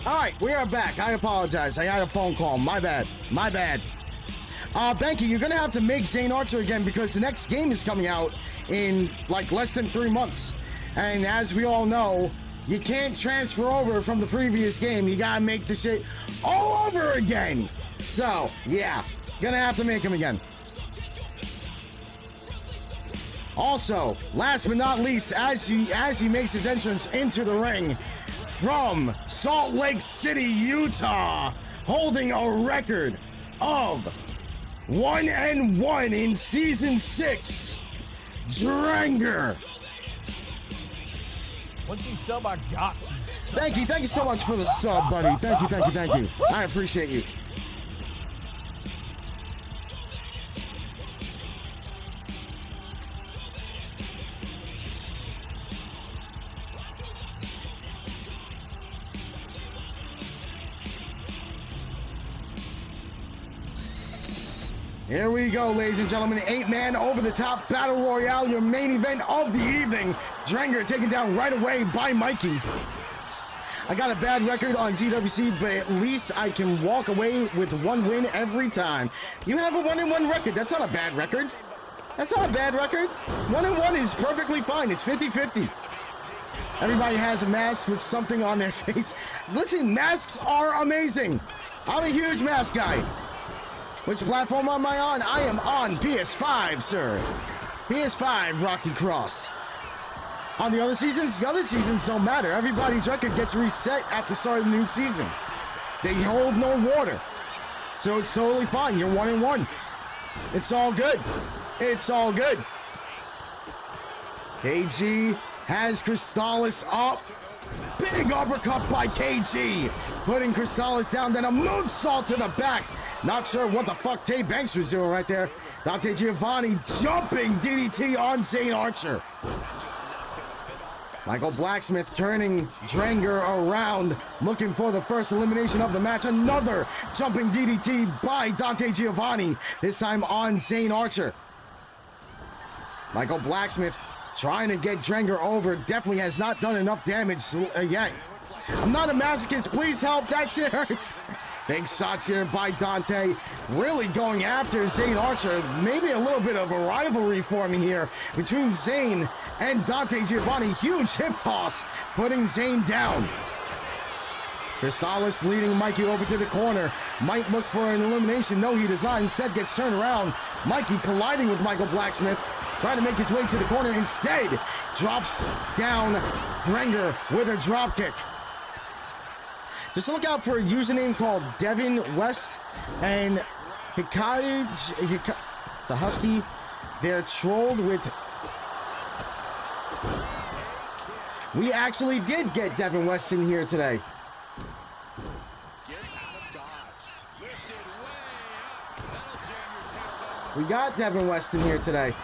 All right, we are back. I apologize. I had a phone call. My bad. My bad. Becky, you're going to have to make Zane Archer again because the next game is coming out in like less than 3 months. And as we all know, you can't transfer over from the previous game. You got to make the shit all over again. So, yeah, going to have to make him again. Also, last but not least, as he makes his entrance into the ring from Salt Lake City, Utah, holding a record of 1-1 in Season 6, Dranger. Once you sub, I got you. Thank you so much for the sub, buddy. Thank you. I appreciate you. Here we go, ladies and gentlemen. 8-man over-the-top battle royale, your main event of the evening. Dranger taken down right away by Mikey. I got a bad record on ZWC, but at least I can walk away with 1 win every time. You have a 1-1 record. That's not a bad record. 1-1 is perfectly fine. It's 50-50. Everybody has a mask with something on their face. Listen, masks are amazing. I'm a huge mask guy. Which platform am I on? I am on PS5, sir. PS5, Rocky Cross. On the other seasons don't matter. Everybody's record gets reset at the start of the new season. They hold no water. So it's totally fine. You're 1-1. It's all good. KG has Crystallis up. Big uppercut by KG. Putting Crystallis down, then a moonsault to the back. Not sure what the fuck Tay Banks was doing right there. Dante Giovanni jumping DDT on Zane Archer. Michael Blacksmith turning Dranger around, looking for the first elimination of the match. Another jumping DDT by Dante Giovanni, this time on Zane Archer. Michael Blacksmith trying to get Dranger over. Definitely has not done enough damage yet. I'm not a masochist. Please help. That shit hurts. Big shots here by Dante. Really going after Zane Archer. Maybe a little bit of a rivalry forming here between Zane and Dante Giovanni. Huge hip toss, putting Zane down. Crystallis leading Mikey over to the corner. Might look for an elimination. No, he does not. Instead gets turned around. Mikey colliding with Michael Blacksmith. Trying to make his way to the corner. Instead, drops down Dranger with a drop kick. Just look out for a username called Devin West and Hikage, the Husky. They're trolled with... We actually did get Devin West in here today. We got Devin West in here today.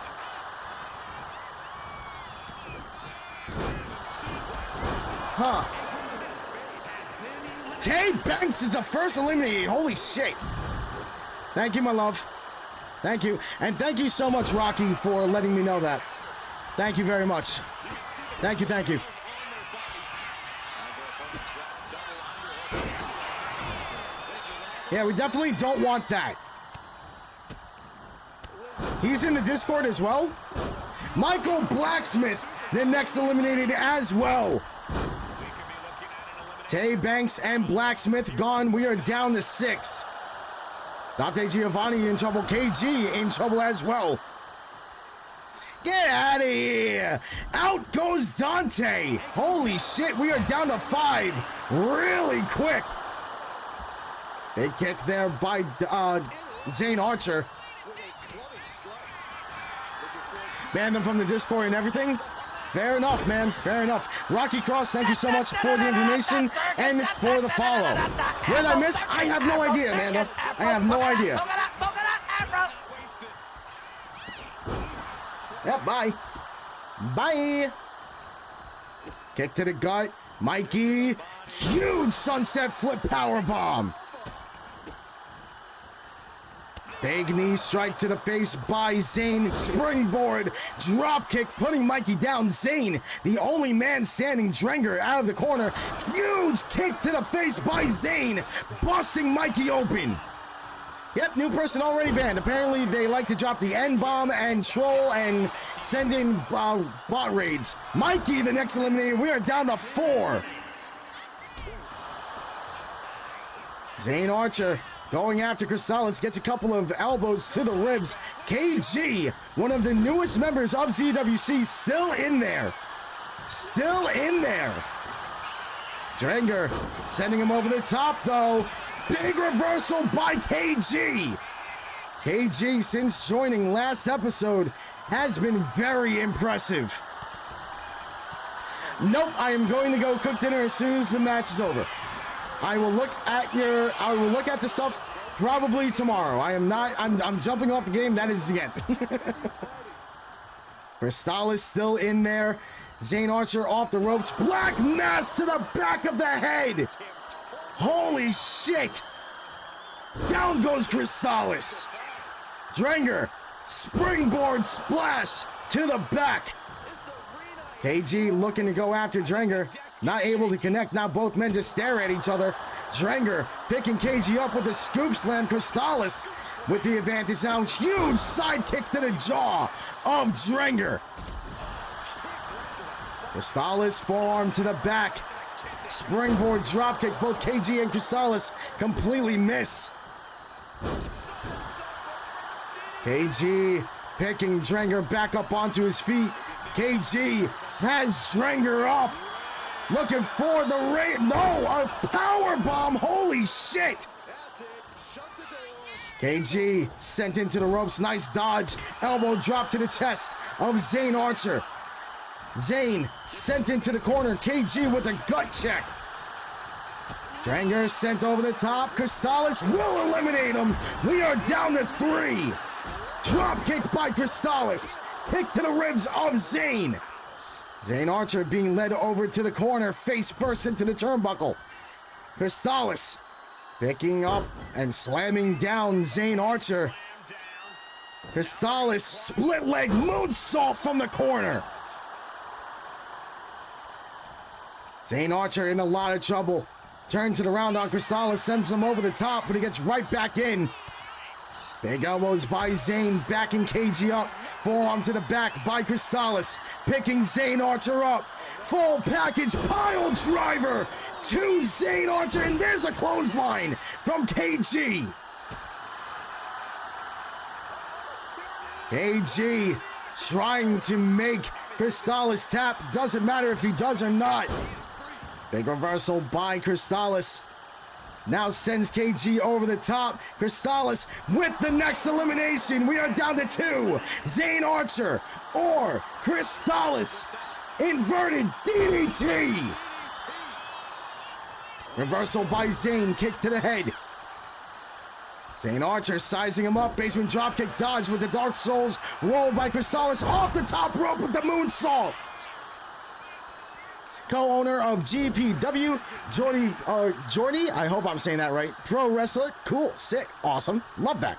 Huh. Tay Banks is the first eliminated. Holy shit. Thank you, my love. Thank you. And thank you so much, Rocky, for letting me know that. Thank you very much. Thank you. Yeah, we definitely don't want that. He's in the Discord as well. Michael Blacksmith, the next eliminated as well. Tay Banks and Blacksmith gone. We are down to 6. Dante Giovanni in trouble. KG in trouble as well. Get out of here. Out goes Dante. Holy shit, we are down to 5 really quick. Big kick there by Zane Archer. Banned him from the Discord and everything. Fair enough, man. Fair enough. Rocky Cross, thank you so much for the information and for the follow. What did I miss? I have no idea, Amanda. I have no idea. Yep, bye. Bye. Kick to the gut. Mikey. Huge sunset flip powerbomb. Big knee strike to the face by Zayn. Springboard drop kick, putting Mikey down. Zayn, the only man standing. Drenger out of the corner. Huge kick to the face by Zayn, busting Mikey open. Yep, new person already banned. Apparently, they like to drop the N-bomb and troll and send in bot raids. Mikey, the next eliminator. We are down to 4. Zayn Archer going after Skullz, gets a couple of elbows to the ribs. KG, one of the newest members of ZWC, still in there. Still in there. Drenger sending him over the top, though. Big reversal by KG. KG, since joining last episode, has been very impressive. Nope, I am going to go cook dinner as soon as the match is over. I will look at the stuff probably tomorrow. I'm jumping off the game. That is the end. Skullz still in there. Zayn Archer off the ropes. Black mass to the back of the head. Holy shit! Down goes Skullz. Drenger, springboard splash to the back. KG looking to go after Drenger. Not able to connect. Now both men just stare at each other. Drenger picking KG up with the scoop slam. Skullz with the advantage now. Huge side kick to the jaw of Drenger. Skullz forearm to the back. Springboard dropkick. Both KG and Skullz completely miss. KG picking Drenger back up onto his feet. KG has Drenger up. Looking for the rain. No, a power bomb. Holy shit. KG sent into the ropes. Nice dodge. Elbow drop to the chest of Zayn Archer. Zayn sent into the corner. KG with a gut check. Drenger sent over the top. Skullz will eliminate him. We are down to 3. Drop kick by Skullz. Kick to the ribs of Zayn. Zayn Archer being led over to the corner, face first into the turnbuckle. Skullz picking up and slamming down Zayn Archer. Skullz split leg moonsault from the corner. Zayn Archer in a lot of trouble. Turns it around on Skullz, sends him over the top, but he gets right back in. Big elbows by Zayn, backing KG up. Forearm to the back by Skullz, picking Zayn Archer up. Full package pile driver to Zayn Archer, and there's a clothesline from KG. KG trying to make Skullz tap. Doesn't matter if he does or not. Big reversal by Skullz. Now sends KG over the top. Skullz with the next elimination. We are down to 2. Zayn Archer or Skullz. Inverted DDT. Reversal by Zayn. Kick to the head. Zayn Archer sizing him up. Basement dropkick dodge with the Dark Souls. Roll by Skullz off the top rope with the moonsault. Co-owner of GPW, Jordy, I hope I'm saying that right. Pro wrestler, cool, sick, awesome, love that.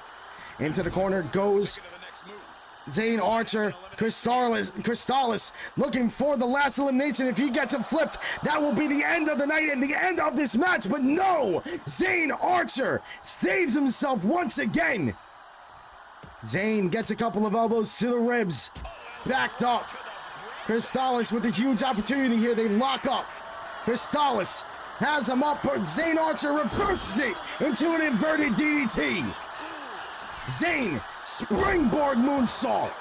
Into the corner goes Zayn Archer. Skullz looking for the last elimination. If he gets it flipped, that will be the end of the night and the end of this match. But no, Zayn Archer saves himself once again. Zayn gets a couple of elbows to the ribs, backed up. Skullz with a huge opportunity here. They lock up. Skullz has him up, but Zayn Archer reverses it into an inverted DDT. Zayn, springboard moonsault.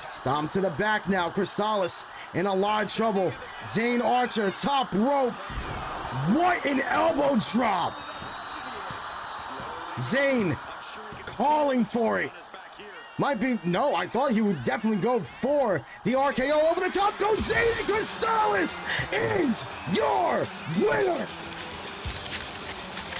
Stomp to the back now. Skullz in a lot of trouble. Zayn Archer, top rope. What an elbow drop. Zayn calling for it. Might be, no, I thought he would definitely go for the RKO over the top. Go Zayn. Skullz is your winner.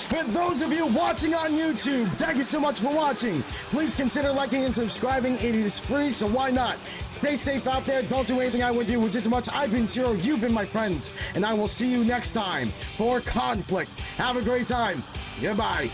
For those of you watching on YouTube, thank you so much for watching. Please consider liking and subscribing. It is free, so why not? Stay safe out there. Don't do anything I would do, which is much. I've been Zero. You've been my friends. And I will see you next time for Conflict. Have a great time. Goodbye.